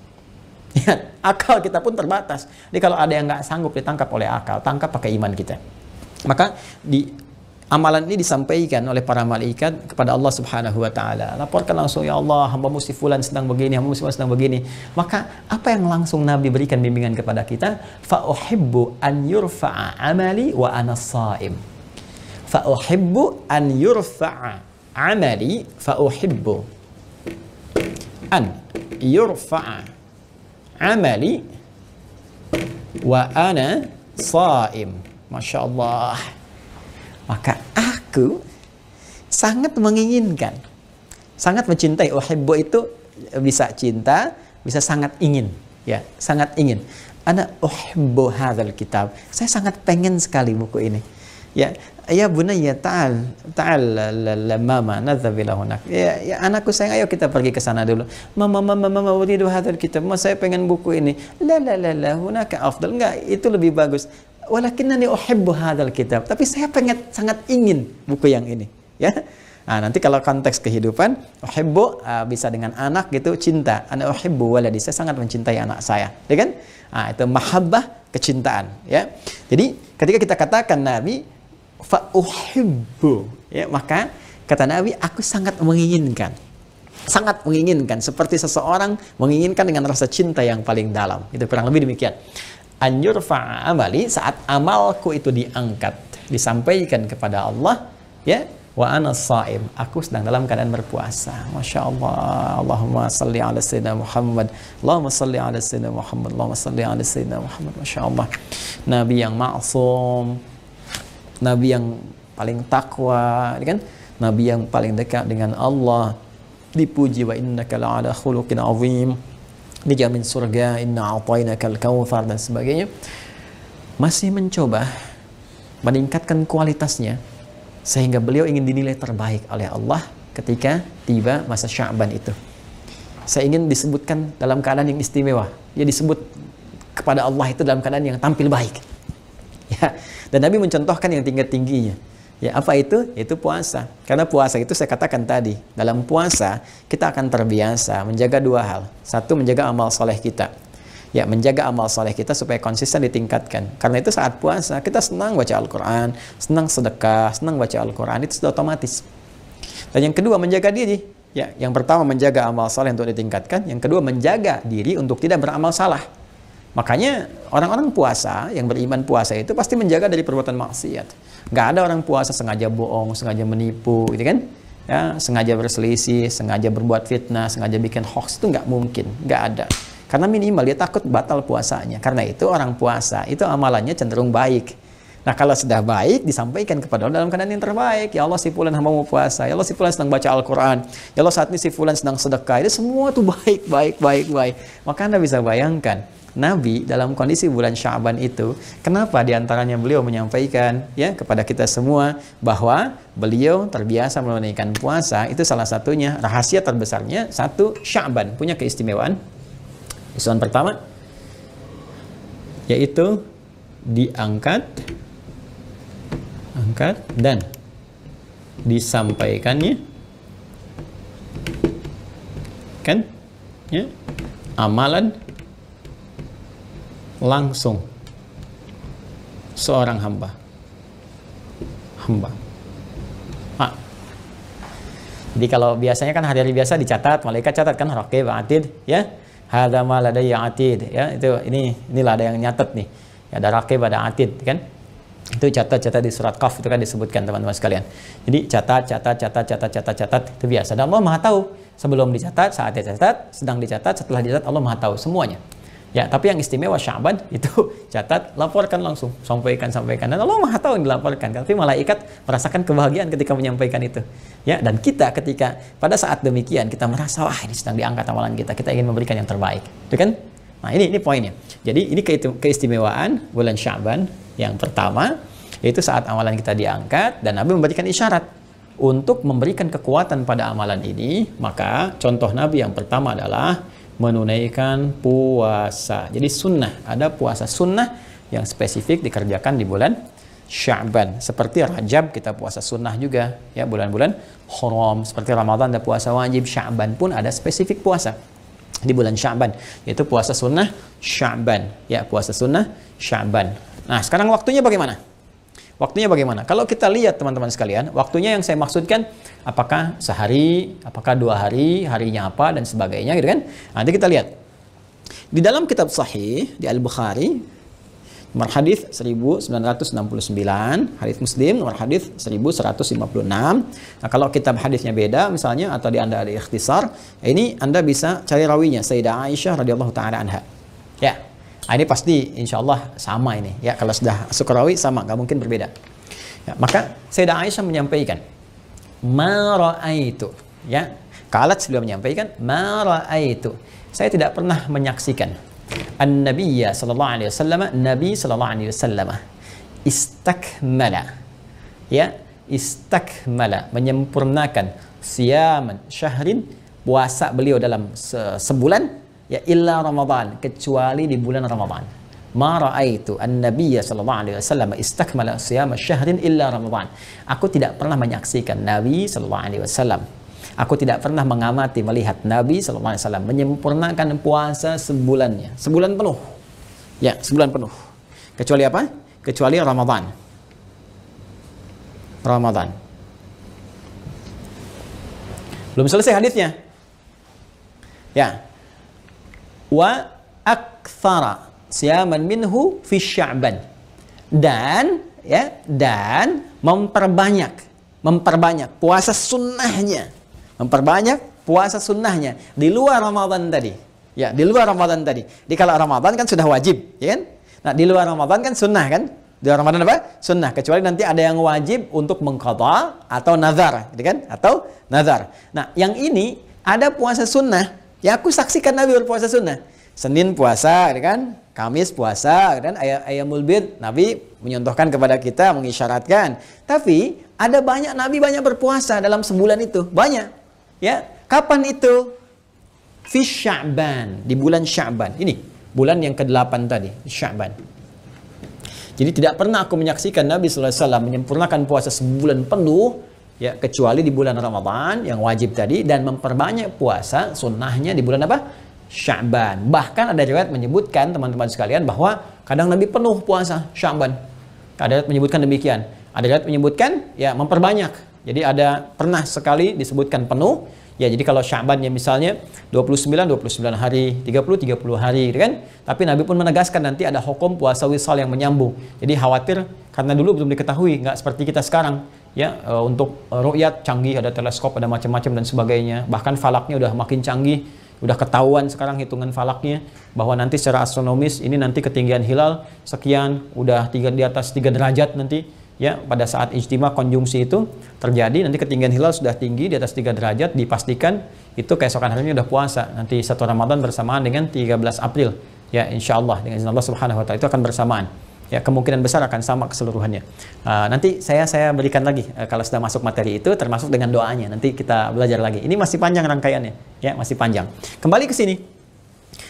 Ya, akal kita pun terbatas. Jadi kalau ada yang nggak sanggup ditangkap oleh akal, tangkap pakai iman kita. Maka amalan ini disampaikan oleh para malaikat kepada Allah Subhanahu wa taala. Laporkan langsung, ya Allah, hamba-Mu si fulan sedang begini, hamba-Mu si fulan sedang begini. Maka apa yang langsung Nabi berikan bimbingan kepada kita? Fa uhibbu an yurfa'a amali wa ana shaim. Fa uhibbu an yurfa'a amali, fa uhibbu an yurfa'a amali wa ana shaim. Masya Allah. Maka aku sangat menginginkan, sangat mencintai. Uhibbu itu bisa cinta, bisa sangat ingin, ya, sangat ingin. Ana uhibbu hadzal kitab. Saya sangat pengen sekali buku ini. Ya, ya bunayya ta'al mama nadhhab ila hunak. Ya anakku sayang, ayo kita pergi ke sana dulu. Mama uridu hadzal kitab. Mama, saya pengen buku ini. La hunaka afdal. Enggak, itu lebih bagus. Walakinnani uhibbu hadzal kitab. Tapi saya sangat ingin buku yang ini, ya. Nah, nanti kalau konteks kehidupan, uhibbu bisa dengan anak gitu, cinta. Ana uhibbu waladi, saya sangat mencintai anak saya, ya kan? Nah, itu mahabbah, kecintaan, ya. Jadi, ketika kita katakan Nabi fa uhibbu, ya, maka kata Nabi, aku sangat menginginkan. Sangat menginginkan, seperti seseorang menginginkan dengan rasa cinta yang paling dalam. Itu kurang lebih demikian. Anjur fa'amali, saat amalku itu diangkat, disampaikan kepada Allah, ya, wa ana shaim, aku sedang dalam keadaan berpuasa. Masya Allah. Allahumma salli ala sayyidina Muhammad, Allahumma salli ala sayyidina Muhammad, Allahumma salli ala sayyidina Muhammad. Masya Allah. Nabi yang ma'sum, Nabi yang paling takwa, kan? Nabi yang paling dekat dengan Allah, dipuji, wa innaka la'ala khuluqin azim, dijamin surga, inna a'tainakal kautsar, dan sebagainya. Masih mencoba meningkatkan kualitasnya sehingga beliau ingin dinilai terbaik oleh Allah ketika tiba masa Sya'ban itu. Saya ingin disebutkan dalam keadaan yang istimewa. Dia disebut kepada Allah itu dalam keadaan yang tampil baik. Ya, dan Nabi mencontohkan yang tinggi-tingginya. Ya, apa itu? Itu puasa. Karena puasa itu saya katakan tadi, dalam puasa kita akan terbiasa menjaga dua hal. Satu, menjaga amal soleh kita. Ya, menjaga amal soleh kita supaya konsisten ditingkatkan. Karena itu saat puasa kita senang baca Al-Quran, senang sedekah, senang baca Al-Quran, itu sudah otomatis. Dan yang kedua, menjaga diri. Ya, yang pertama menjaga amal soleh untuk ditingkatkan. Yang kedua, menjaga diri untuk tidak beramal salah. Makanya orang-orang puasa, yang beriman puasa itu pasti menjaga dari perbuatan maksiat. Nggak ada orang puasa sengaja bohong, sengaja menipu, gitu kan? Ya, sengaja berselisih, sengaja berbuat fitnah, sengaja bikin hoax, itu nggak mungkin, nggak ada. Karena minimal dia takut batal puasanya. Karena itu orang puasa itu amalannya cenderung baik. Nah, kalau sudah baik, disampaikan kepada Allah dalam keadaan yang terbaik. Ya Allah, si fulan hamba mau puasa. Ya Allah, si fulan sedang baca Al-Quran. Ya Allah, saat ini si fulan sedang sedekah. Itu semua tuh baik. Maka Anda bisa bayangkan, Nabi dalam kondisi bulan Sya'ban itu, kenapa diantaranya beliau menyampaikan ya kepada kita semua bahwa beliau terbiasa menunaikan puasa. Itu salah satunya, rahasia terbesarnya. Satu, Sya'ban punya keistimewaan. Istimewa pertama yaitu diangkat dan disampaikannya, kan, ya, amalan langsung seorang hamba. Jadi kalau biasanya kan hari-hari biasa dicatat, malaikat catat kan, raqib, atid, ya. Hadza ma ladayya atid, ya. Inilah ada yang nyatet nih. Ya, ada raqib, ada atid, kan? Itu catat di surat Qaf itu kan disebutkan teman-teman sekalian. Jadi catat itu biasa. Dan Allah Maha tahu sebelum dicatat, saat dicatat, sedang dicatat, setelah dicatat, Allah Maha tahu semuanya. Ya, tapi yang istimewa Sya'ban itu catat, laporkan langsung, sampaikan dan Allah Maha tahu yang dilaporkan. Tapi malaikat merasakan kebahagiaan ketika menyampaikan itu. Ya, dan kita ketika pada saat demikian kita merasa wah ini sedang diangkat amalan kita ingin memberikan yang terbaik. Itu kan? Nah, ini poinnya. Jadi ini keistimewaan bulan Sya'ban yang pertama, yaitu saat amalan kita diangkat dan Nabi memberikan isyarat untuk memberikan kekuatan pada amalan ini. Maka contoh Nabi yang pertama adalah menunaikan puasa. Jadi sunnah, ada puasa sunnah yang spesifik dikerjakan di bulan Sya'ban. Seperti Rajab kita puasa sunnah juga, ya, bulan-bulan haram. Seperti Ramadan ada puasa wajib, Sya'ban pun ada spesifik puasa di bulan Sya'ban, yaitu puasa sunnah Sya'ban, ya, puasa sunnah Sya'ban. Nah, sekarang waktunya bagaimana? Waktunya bagaimana? Kalau kita lihat teman-teman sekalian, waktunya yang saya maksudkan apakah sehari, apakah 2 hari, harinya apa dan sebagainya gitu kan. Nanti kita lihat. Di dalam kitab sahih di Al-Bukhari nomor hadis 1969, hadis Muslim nomor hadis 1156. Nah, kalau kitab hadisnya beda misalnya atau di Anda ada ikhtisar, ini Anda bisa cari rawinya Sayyidah Aisyah radhiyallahu taala anha. Ya. Nah, ini pasti insya Allah sama ini, ya, kalau sudah masuk rawi sama, nggak mungkin berbeda. Ya, maka Sayyidah Aisyah menyampaikan, ma ra'aitu, ya, Qalat beliau menyampaikan, ma ra'aitu, saya tidak pernah menyaksikan an-nabiyya sallallahu alaihi wasallam, Nabi sallallahu alaihi wasallam istakmala, ya, istakmala, menyempurnakan siyaman syahrin, puasa beliau dalam sebulan, ya, illa Ramadan, kecuali di bulan Ramadan. Ma ra'aitu an-nabiyya sallallahu alaihi wasallam istakmala siyama syahrin illa Ramadan. Aku tidak pernah menyaksikan Nabi sallallahu alaihi wasallam. Aku tidak pernah mengamati melihat Nabi sallallahu alaihi wasallam menyempurnakan puasa sebulannya, sebulan penuh. Ya, sebulan penuh. Kecuali apa? Kecuali Ramadan. Ramadan. Belum selesai hadisnya. Ya. Wa aktsara siyaman minhu fi Sya'ban, dan memperbanyak puasa sunnahnya, di luar Ramadan tadi, ya, di luar Ramadan tadi. Di kalau Ramadan kan sudah wajib, ya kan? Nah, di luar Ramadan kan sunnah kan? Di luar Ramadan apa? Sunnah, kecuali nanti ada yang wajib untuk mengqadha atau nazar, gitu kan? Atau nazar. Nah, yang ini ada puasa sunnah. Ya, aku saksikan Nabi berpuasa sunnah. Senin puasa, kan? Kamis puasa, dan Ayyamul Bid Nabi menyontohkan kepada kita, mengisyaratkan. Tapi ada banyak Nabi banyak berpuasa dalam sebulan itu, banyak. Ya, kapan itu? Fi Sya'ban, di bulan Sya'ban. Ini bulan yang ke-8 tadi, Sya'ban. Jadi tidak pernah aku menyaksikan Nabi sallallahu alaihi wasallam menyempurnakan puasa sebulan penuh, ya, kecuali di bulan Ramadan yang wajib tadi, dan memperbanyak puasa sunnahnya di bulan apa? Sya'ban. Bahkan ada riwayat menyebutkan teman-teman sekalian bahwa kadang Nabi penuh puasa Sya'ban. Ada riwayat menyebutkan demikian. Ada riwayat menyebutkan ya memperbanyak. Jadi ada pernah sekali disebutkan penuh. Ya, jadi kalau Sya'ban ya misalnya 29 hari, 30 hari, kan? Tapi Nabi pun menegaskan nanti ada hukum puasa wisal yang menyambung. Jadi khawatir karena dulu belum diketahui, nggak seperti kita sekarang. Ya, untuk ru'yat canggih, ada teleskop, ada macam-macam dan sebagainya. Bahkan falaknya udah makin canggih, udah ketahuan sekarang hitungan falaknya bahwa nanti secara astronomis ini nanti ketinggian hilal sekian, udah di atas 3 derajat nanti, ya, pada saat ijtima konjungsi itu terjadi, nanti ketinggian hilal sudah tinggi di atas 3 derajat, dipastikan itu keesokan harinya udah puasa. Nanti 1 Ramadan bersamaan dengan 13 April. Ya, insya Allah dengan izin Allah Subhanahu wa taala itu akan bersamaan. Ya, kemungkinan besar akan sama keseluruhannya. Nanti saya berikan lagi kalau sudah masuk materi itu, termasuk dengan doanya. Nanti kita belajar lagi. Ini masih panjang rangkaiannya, ya, masih panjang. Kembali ke sini.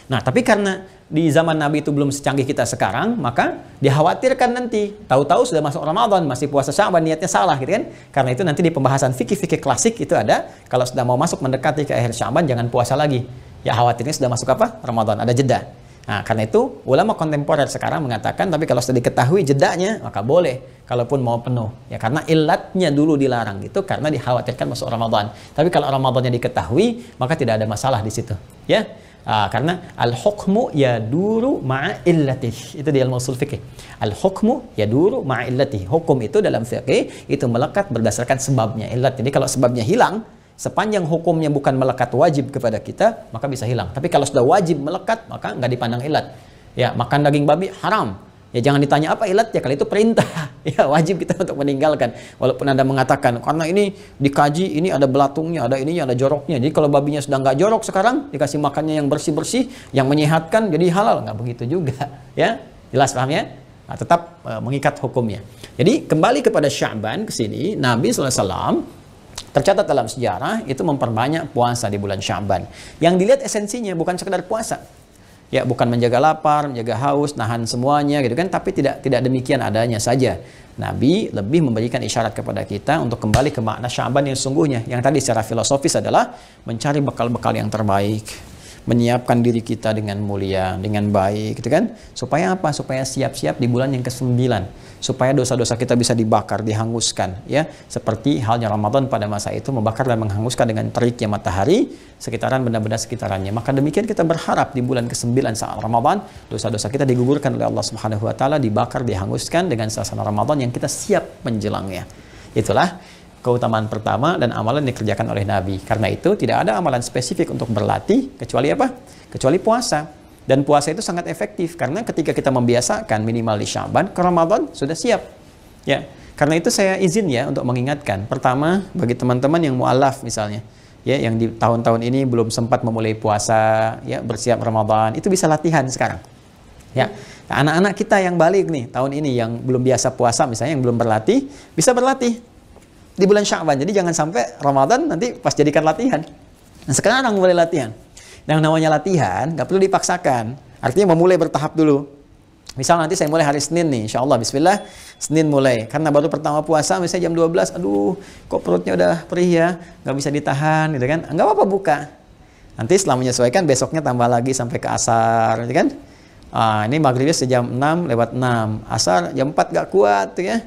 Nah, tapi karena di zaman Nabi itu belum secanggih kita sekarang, maka dikhawatirkan nanti tahu-tahu sudah masuk Ramadan masih puasa Sya'ban, niatnya salah, gitu kan? Karena itu nanti di pembahasan fikih-fikih klasik itu ada, kalau sudah mau masuk mendekati ke akhir Sya'ban jangan puasa lagi. Ya khawatirnya sudah masuk apa? Ramadan, ada jeda. Nah, karena itu ulama kontemporer sekarang mengatakan tapi kalau sudah diketahui jedanya maka boleh kalaupun mau penuh. Ya karena ilatnya dulu dilarang itu karena dikhawatirkan masuk Ramadan. Tapi kalau Ramadannya diketahui maka tidak ada masalah di situ. Ya. Karena al-hukmu yaduru ma'a illatih. Itu di ilmu ushul fikih. Al-hukmu yaduru ma'a illatih. Hukum itu dalam fikih itu melekat berdasarkan sebabnya, illat. Jadi kalau sebabnya hilang, sepanjang hukumnya bukan melekat wajib kepada kita, maka bisa hilang. Tapi kalau sudah wajib melekat, maka nggak dipandang ilat. Ya, makan daging babi haram. Ya jangan ditanya apa ilatnya, kalau itu perintah. Ya wajib kita untuk meninggalkan. Walaupun Anda mengatakan, karena ini dikaji, ini ada belatungnya, ada ininya, ada joroknya. Jadi kalau babinya sudah nggak jorok sekarang, dikasih makannya yang bersih-bersih, yang menyehatkan, jadi halal. Nggak begitu juga. Ya, jelas paham ya? Nah, tetap mengikat hukumnya. Jadi kembali kepada Sya'ban ke sini, Nabi SAW tercatat dalam sejarah itu memperbanyak puasa di bulan Sya'ban. Yang dilihat esensinya bukan sekedar puasa. Ya, bukan menjaga lapar, menjaga haus, nahan semuanya gitu kan, tapi tidak demikian adanya saja. Nabi lebih memberikan isyarat kepada kita untuk kembali ke makna Sya'ban yang sesungguhnya. Yang tadi secara filosofis adalah mencari bekal-bekal yang terbaik, menyiapkan diri kita dengan mulia, dengan baik gitu kan. Supaya apa? Supaya siap-siap di bulan yang ke-9. Supaya dosa-dosa kita bisa dibakar, dihanguskan ya. Seperti halnya Ramadan pada masa itu membakar dan menghanguskan dengan teriknya matahari sekitaran benda-benda sekitarannya. Maka demikian kita berharap di bulan ke-9 saat Ramadan dosa-dosa kita digugurkan oleh Allah Subhanahu wa taala, dibakar, dihanguskan dengan suasana Ramadan yang kita siap menjelangnya. Itulah keutamaan pertama dan amalan yang dikerjakan oleh Nabi. Karena itu tidak ada amalan spesifik untuk berlatih kecuali apa? Kecuali puasa. Dan puasa itu sangat efektif karena ketika kita membiasakan minimal di Sya'ban, ke Ramadan sudah siap. Ya, karena itu saya izin ya untuk mengingatkan. Pertama, bagi teman-teman yang mu'alaf misalnya, ya yang di tahun-tahun ini belum sempat memulai puasa, ya bersiap Ramadan, itu bisa latihan sekarang. Ya, anak-anak kita yang balik nih tahun ini yang belum biasa puasa misalnya, yang belum berlatih, bisa berlatih di bulan Sya'ban. Jadi jangan sampai Ramadan nanti pas jadikan latihan. Nah, sekarang mulai latihan. Yang namanya latihan nggak perlu dipaksakan. Artinya memulai bertahap dulu. Misal nanti saya mulai hari Senin nih, insya Allah, bismillah, Senin mulai. Karena baru pertama puasa, misalnya jam 12, aduh, kok perutnya udah perih ya, nggak bisa ditahan, gitu kan. Nggak apa-apa buka. Nanti setelah menyesuaikan, besoknya tambah lagi sampai ke asar, gitu kan. Ini maghribnya sejam 6 lewat 6. Asar jam 4 nggak kuat, gitu ya.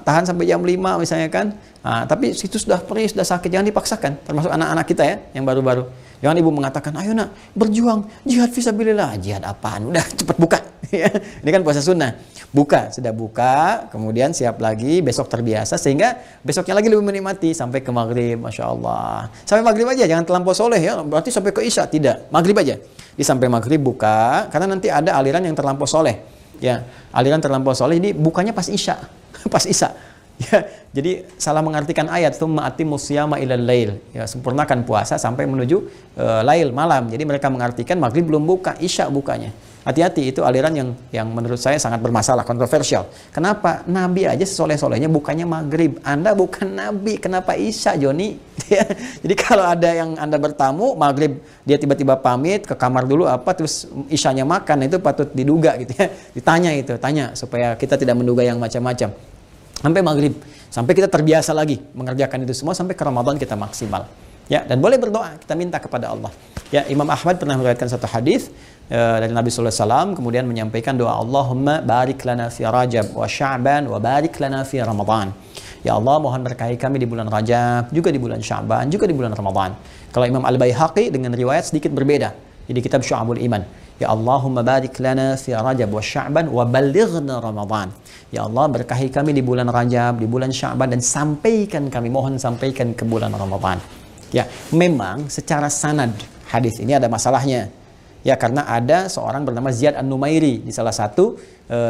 Tahan sampai jam 5 misalnya kan. Tapi situ sudah perih, sudah sakit, jangan dipaksakan. Termasuk anak-anak kita ya, yang baru-baru. Jangan ibu mengatakan, ayo nak, berjuang, jihad fisabilillah. Jihad apaan? Udah cepat buka. Ini kan puasa sunnah. Buka, sudah buka, kemudian siap lagi, besok terbiasa, sehingga besoknya lagi lebih menikmati sampai ke maghrib, Masya Allah. Sampai maghrib aja, jangan terlampau soleh ya, berarti sampai ke isya, tidak. Maghrib aja. Di sampai maghrib buka, karena nanti ada aliran yang terlampau soleh. Ya, aliran terlampau soleh, jadi bukanya pas isya. Pas isya. Ya, jadi salah mengartikan ayat tsumma atimmus syiyama ilal lail. Ya, sempurnakan puasa sampai menuju lail malam. Jadi mereka mengartikan maghrib belum buka, isya bukanya. Hati-hati, itu aliran yang menurut saya sangat bermasalah, kontroversial. Kenapa? Nabi aja sesoleh-solehnya bukannya maghrib. Anda bukan Nabi, kenapa isya, Joni? Jadi kalau ada yang Anda bertamu, maghrib dia tiba-tiba pamit ke kamar dulu apa, terus isyanya makan, itu patut diduga gitu ya. Ditanya itu, tanya supaya kita tidak menduga yang macam-macam. Sampai maghrib, sampai kita terbiasa lagi mengerjakan itu semua, sampai ke Ramadan kita maksimal. Ya, dan boleh berdoa, kita minta kepada Allah. Ya, Imam Ahmad pernah meriwayatkan satu hadis dari Nabi sallallahu alaihi wasallam, kemudian menyampaikan doa, Allahumma barik lana fi Rajab wa Sya'ban wa barik lana fi Ramadan. Ya Allah, mohon berkahi kami di bulan Rajab, juga di bulan Sya'ban, juga di bulan Ramadan. Kalau Imam Al-Baihaqi dengan riwayat sedikit berbeda di kitab Syu'abul Iman. Ya Allahumma barik lana fi Rajab wa Sya'ban wa balighna Ramadan. Ya Allah, berkahi kami di bulan Rajab, di bulan Sya'ban, dan sampaikan kami, mohon sampaikan ke bulan Ramadan. Ya, memang secara sanad hadis ini ada masalahnya. Ya, karena ada seorang bernama Ziyad An-Numairi di salah satu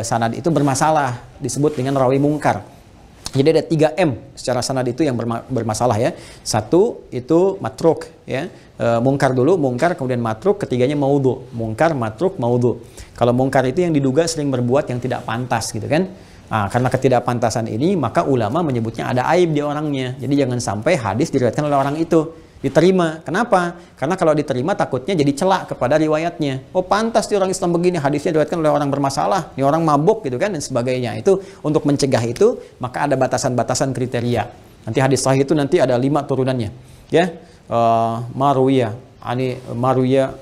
sanad itu bermasalah, disebut dengan rawi mungkar. Jadi ada 3M secara sanad itu yang bermasalah ya. Satu itu matruk ya. Mungkar dulu, mungkar kemudian matruk, ketiganya maudhu. Mungkar, matruk, maudhu. Kalau mungkar itu yang diduga sering berbuat yang tidak pantas gitu kan. Karena ketidakpantasan ini maka ulama menyebutnya ada aib di orangnya. Jadi jangan sampai hadis diriwayatkan oleh orang itu diterima. Kenapa? Karena kalau diterima takutnya jadi celak kepada riwayatnya. Oh, pantas di orang Islam begini, hadisnya diriwayatkan oleh orang bermasalah, ini orang mabuk gitu kan, dan sebagainya. Itu untuk mencegah itu maka ada batasan-batasan kriteria. Nanti hadis sahih itu nanti ada 5 turunannya. Ya, marwiyah ani maruya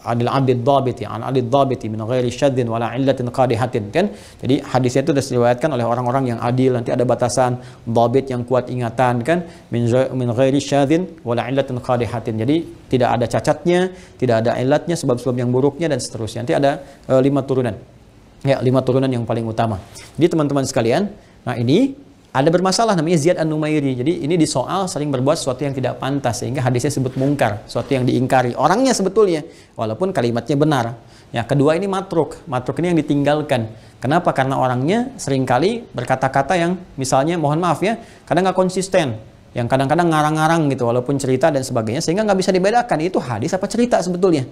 adil abid dhabiti an adil dhabiti min ghairi syaddin wala illatin qadihatin kan. Jadi hadisnya itu sudah diriwayatkan oleh orang-orang yang adil, nanti ada batasan dhabit yang kuat ingatan kan, min ghairi syaddin wala illatin qadihatin. Jadi tidak ada cacatnya, tidak ada illatnya, sebab-sebab yang buruknya dan seterusnya. Nanti ada 5 turunan. Ya, 5 turunan yang paling utama. Jadi teman-teman sekalian, nah ini ada bermasalah namanya Ziyad An-Numairi. Jadi ini disoal sering berbuat sesuatu yang tidak pantas sehingga hadisnya disebut mungkar, sesuatu yang diingkari. Orangnya sebetulnya walaupun kalimatnya benar. Ya, kedua ini matruk. Matruk ini yang ditinggalkan. Kenapa? Karena orangnya seringkali berkata-kata yang misalnya mohon maaf ya, kadang nggak konsisten. Yang kadang-kadang ngarang-ngarang gitu walaupun cerita dan sebagainya sehingga nggak bisa dibedakan itu hadis apa cerita sebetulnya.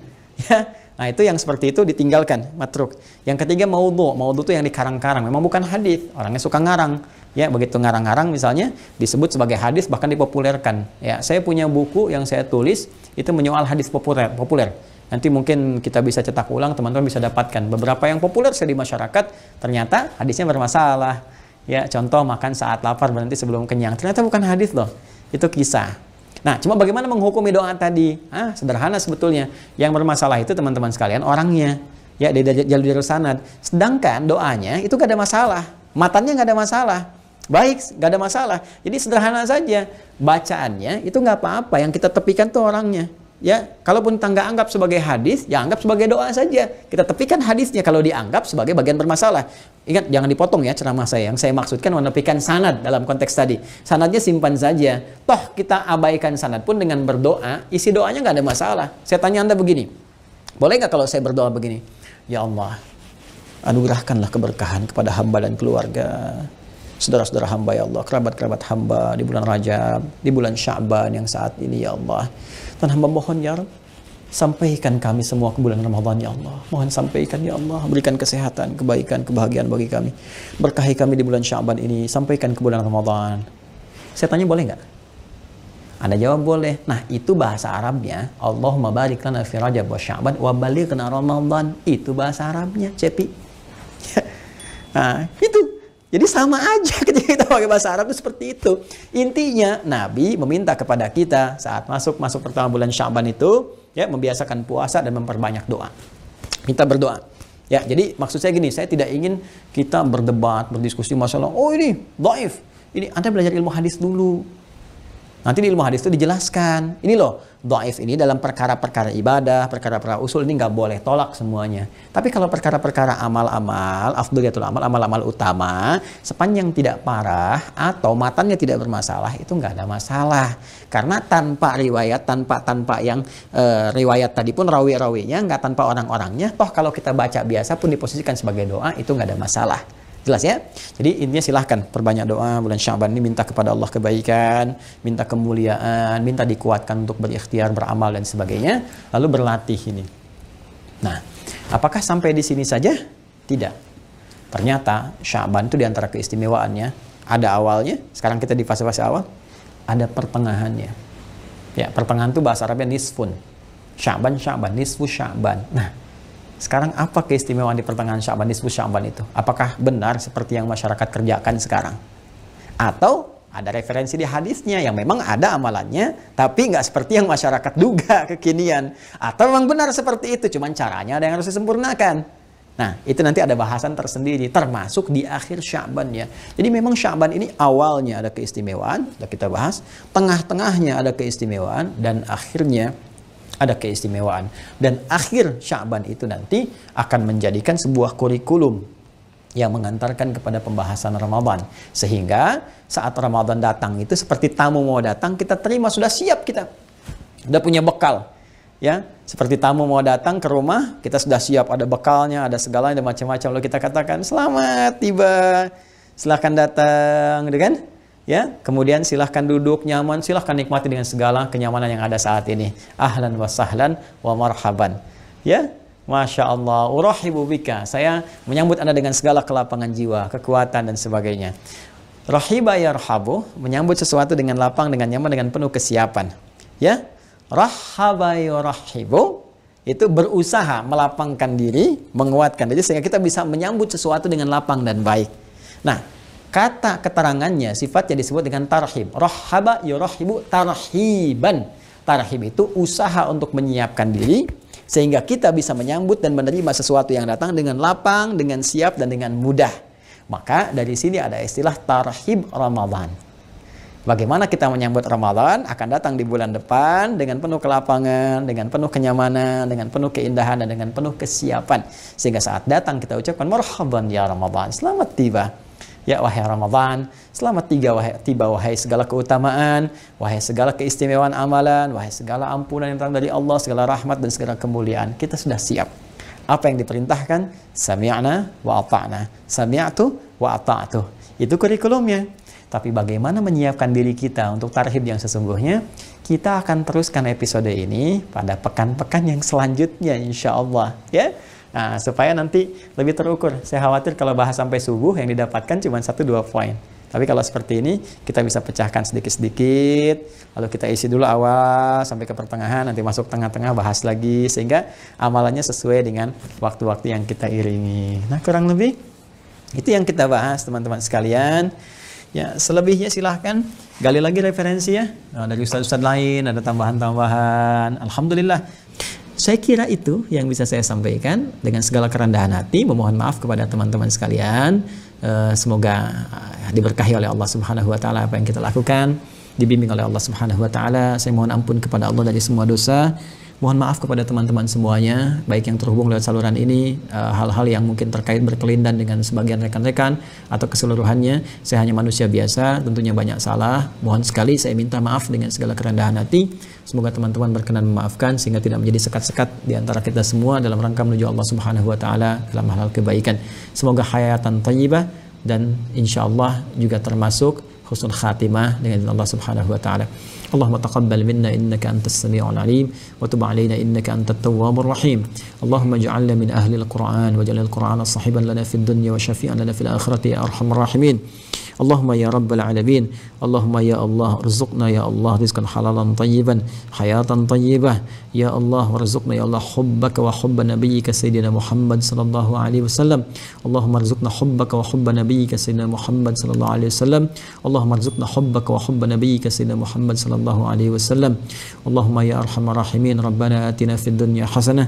Ya. Nah, itu yang seperti itu ditinggalkan, matruk. Yang ketiga maudhu. Maudhu itu yang dikarang-karang, memang bukan hadis. Orangnya suka ngarang. Ya, begitu ngarang-ngarang misalnya disebut sebagai hadis bahkan dipopulerkan. Ya, saya punya buku yang saya tulis itu menyoal hadis populer. Nanti mungkin kita bisa cetak ulang, teman-teman bisa dapatkan beberapa yang populer di masyarakat ternyata hadisnya bermasalah. Ya, contoh makan saat lapar berhenti sebelum kenyang. Ternyata bukan hadis loh. Itu kisah. Nah, cuma bagaimana menghukumi doa tadi? Sederhana sebetulnya. Yang bermasalah itu teman-teman sekalian orangnya. Ya, di jalur sanad. Sedangkan doanya itu gak ada masalah. Matanya gak ada masalah. Baik, gak ada masalah. Jadi sederhana saja. Bacaannya itu gak apa-apa. Yang kita tepikan tuh orangnya. Ya, kalaupun kita nggak anggap sebagai hadis, ya anggap sebagai doa saja. Kita tepikan hadisnya kalau dianggap sebagai bagian bermasalah. Ingat, jangan dipotong ya ceramah saya. Yang saya maksudkan menepikan sanad dalam konteks tadi. Sanadnya simpan saja. Toh kita abaikan sanad pun dengan berdoa, isi doanya nggak ada masalah. Saya tanya Anda begini, boleh nggak kalau saya berdoa begini? Ya Allah, anugerahkanlah keberkahan kepada hamba dan keluarga. Saudara-saudara hamba ya Allah, kerabat-kerabat hamba di bulan Rajab, di bulan Sya'ban yang saat ini ya Allah. Dan hamba mohon ya Rabb, sampaikan kami semua ke bulan Ramadan ya Allah. Mohon sampaikan ya Allah, berikan kesehatan, kebaikan, kebahagiaan bagi kami. Berkahi kami di bulan Sya'ban ini, sampaikan ke bulan Ramadan. Saya tanya boleh nggak? Anda jawab boleh. Nah, itu bahasa Arabnya. Allahumma barik lana fi Rajab wa Sya'ban wa balighna Ramadan. Itu bahasa Arabnya, Cepi. Nah, itu. Jadi sama aja ketika kita pakai bahasa Arab itu seperti itu. Intinya Nabi meminta kepada kita saat masuk pertama bulan Sya'ban itu ya membiasakan puasa dan memperbanyak doa. Kita berdoa. Ya, jadi maksud saya gini, saya tidak ingin kita berdebat, berdiskusi masalah oh ini dhaif. Ini Anda belajar ilmu hadis dulu. Nanti di ilmu hadis itu dijelaskan. Ini loh, dhaif ini dalam perkara-perkara ibadah, perkara-perkara usul ini nggak boleh tolak semuanya. Tapi kalau perkara-perkara amal-amal, afdhaliyatul amal, amal-amal utama, sepanjang tidak parah atau matanya tidak bermasalah, itu nggak ada masalah. Karena tanpa riwayat, tanpa yang riwayat tadi pun rawi-rawinya, nggak tanpa orang-orangnya, toh kalau kita baca biasa pun diposisikan sebagai doa, itu nggak ada masalah. Jelas ya? Jadi intinya silahkan perbanyak doa bulan Sya'ban ini, minta kepada Allah kebaikan, minta kemuliaan, minta dikuatkan untuk berikhtiar, beramal dan sebagainya, lalu berlatih ini. Nah, apakah sampai di sini saja? Tidak. Ternyata Sya'ban itu diantara keistimewaannya ada awalnya, sekarang kita di fase-fase awal, ada pertengahannya. Ya, pertengahan itu bahasa Arabnya nisfun. Sya'ban, nisfu Sya'ban. Nah, sekarang apa keistimewaan di pertengahan Sya'ban, nisfu Sya'ban itu? Apakah benar seperti yang masyarakat kerjakan sekarang? Atau ada referensi di hadisnya yang memang ada amalannya, tapi nggak seperti yang masyarakat duga kekinian? Atau memang benar seperti itu, cuman caranya ada yang harus disempurnakan? Nah, itu nanti ada bahasan tersendiri, termasuk di akhir Sya'ban ya. Jadi memang Sya'ban ini awalnya ada keistimewaan, sudah kita bahas, tengah-tengahnya ada keistimewaan, dan akhirnya ada keistimewaan. Dan akhir Sya'ban itu nanti akan menjadikan sebuah kurikulum yang mengantarkan kepada pembahasan Ramadan. Sehingga saat Ramadan datang itu seperti tamu mau datang, kita terima, sudah siap kita. Sudah punya bekal. Ya, seperti tamu mau datang ke rumah, kita sudah siap, ada bekalnya, ada segalanya, ada macam-macam. Lalu kita katakan, selamat tiba, silahkan datang, gitu kan? Ya, kemudian silahkan duduk nyaman, silahkan nikmati dengan segala kenyamanan yang ada saat ini. Ahlan wa sahlan wa marhaban. Ya, Masya Allah, urahibu bika. Saya menyambut Anda dengan segala kelapangan jiwa, kekuatan dan sebagainya. Rahiba yarhabu, menyambut sesuatu dengan lapang, dengan nyaman, dengan penuh kesiapan. Ya, rahaba yarahibu, itu berusaha melapangkan diri, menguatkan diri sehingga kita bisa menyambut sesuatu dengan lapang dan baik. Nah, kata keterangannya sifatnya disebut dengan tarhib. Rahaba yurahibu tarhiban. Tarhib itu usaha untuk menyiapkan diri sehingga kita bisa menyambut dan menerima sesuatu yang datang dengan lapang, dengan siap, dan dengan mudah. Maka dari sini ada istilah tarhib Ramadan. Bagaimana kita menyambut Ramadan akan datang di bulan depan dengan penuh kelapangan, dengan penuh kenyamanan, dengan penuh keindahan, dan dengan penuh kesiapan. Sehingga saat datang kita ucapkan marhaban ya Ramadan, selamat tiba. Ya wahai Ramadan, selamat tiba wahai segala keutamaan, wahai segala keistimewaan amalan, wahai segala ampunan yang datang dari Allah, segala rahmat dan segala kemuliaan. Kita sudah siap. Apa yang diperintahkan? Sami'na wa ata'na. Sami'tu wa ata'tu. Itu kurikulumnya. Tapi bagaimana menyiapkan diri kita untuk tarhib yang sesungguhnya? Kita akan teruskan episode ini pada pekan-pekan yang selanjutnya insya Allah. Ya. Nah, supaya nanti lebih terukur. Saya khawatir kalau bahas sampai subuh yang didapatkan cuma 1-2 poin. Tapi kalau seperti ini, kita bisa pecahkan sedikit-sedikit. Lalu kita isi dulu awal sampai ke pertengahan, nanti masuk tengah-tengah bahas lagi. Sehingga amalannya sesuai dengan waktu-waktu yang kita iringi. Nah, kurang lebih itu yang kita bahas teman-teman sekalian. Ya, selebihnya silahkan gali lagi referensi ya. Nah, dari ustaz-ustaz lain, ada tambahan-tambahan. Alhamdulillah. Saya kira itu yang bisa saya sampaikan dengan segala kerendahan hati. Memohon maaf kepada teman-teman sekalian. Semoga diberkahi oleh Allah Subhanahu wa taala apa yang kita lakukan, dibimbing oleh Allah Subhanahu wa taala. Saya mohon ampun kepada Allah dari semua dosa. Mohon maaf kepada teman-teman semuanya, baik yang terhubung lewat saluran ini, hal-hal yang mungkin terkait berkelindan dengan sebagian rekan-rekan atau keseluruhannya. Saya hanya manusia biasa, tentunya banyak salah. Mohon sekali saya minta maaf dengan segala kerendahan hati. Semoga teman-teman berkenan memaafkan sehingga tidak menjadi sekat-sekat di antara kita semua dalam rangka menuju Allah Subhanahu wa taala dalam hal kebaikan. Semoga hayatan thayyibah dan insyaallah juga termasuk husnul khatimah dengan Allah Subhanahu wa taala. Allahumma taqabbal minna innaka antas sami'ul alim wa tub 'alaina innaka antat tawwabur rahim. Allahumma ij'alna min ahli al-Qur'an waj'al al-Qur'ana sahiban lana fid dunya wa syafi'an lana fil akhirati ya arhamar rahimin. Allahumma ya rabbal alamin. Allahumma ya Allah rizqna ya Allah rizqan halalan tayyiban, hayatan tayyibah. Ya Allah warzuqna ya Allah hubbaka wa hubba nabiyyika sayyidina Muhammad sallallahu alaihi wasallam. Allahumma rizqna hubbaka wa hubba nabiyyika sayyidina Muhammad sallallahu alaihi wasallam. Allahumma rizqna hubbaka wa hubba nabiyyika sayyidina Muhammad sallallahu alaihi wasallam. Allahumma ya arhamar rahimin rabbana atina fid dunya hasanah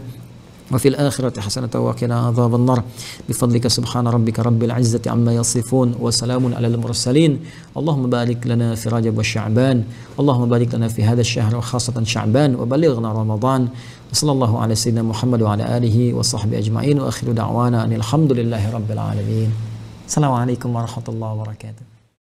وفي الآخرة حسنة وقنا عذاب النار بفضلك سبحان ربك رب العزة عما يصفون وسلام على المرسلين اللهم بارك لنا في رجب وشعبان اللهم بارك لنا في هذا الشهر وخاصة شعبان وبلغنا رمضان وصلى الله على سيدنا محمد وعلى آله وصحبه أجمعين وآخر دعوانا أن الحمد لله رب العالمين. السلام عليكم ورحمة الله وبركاته.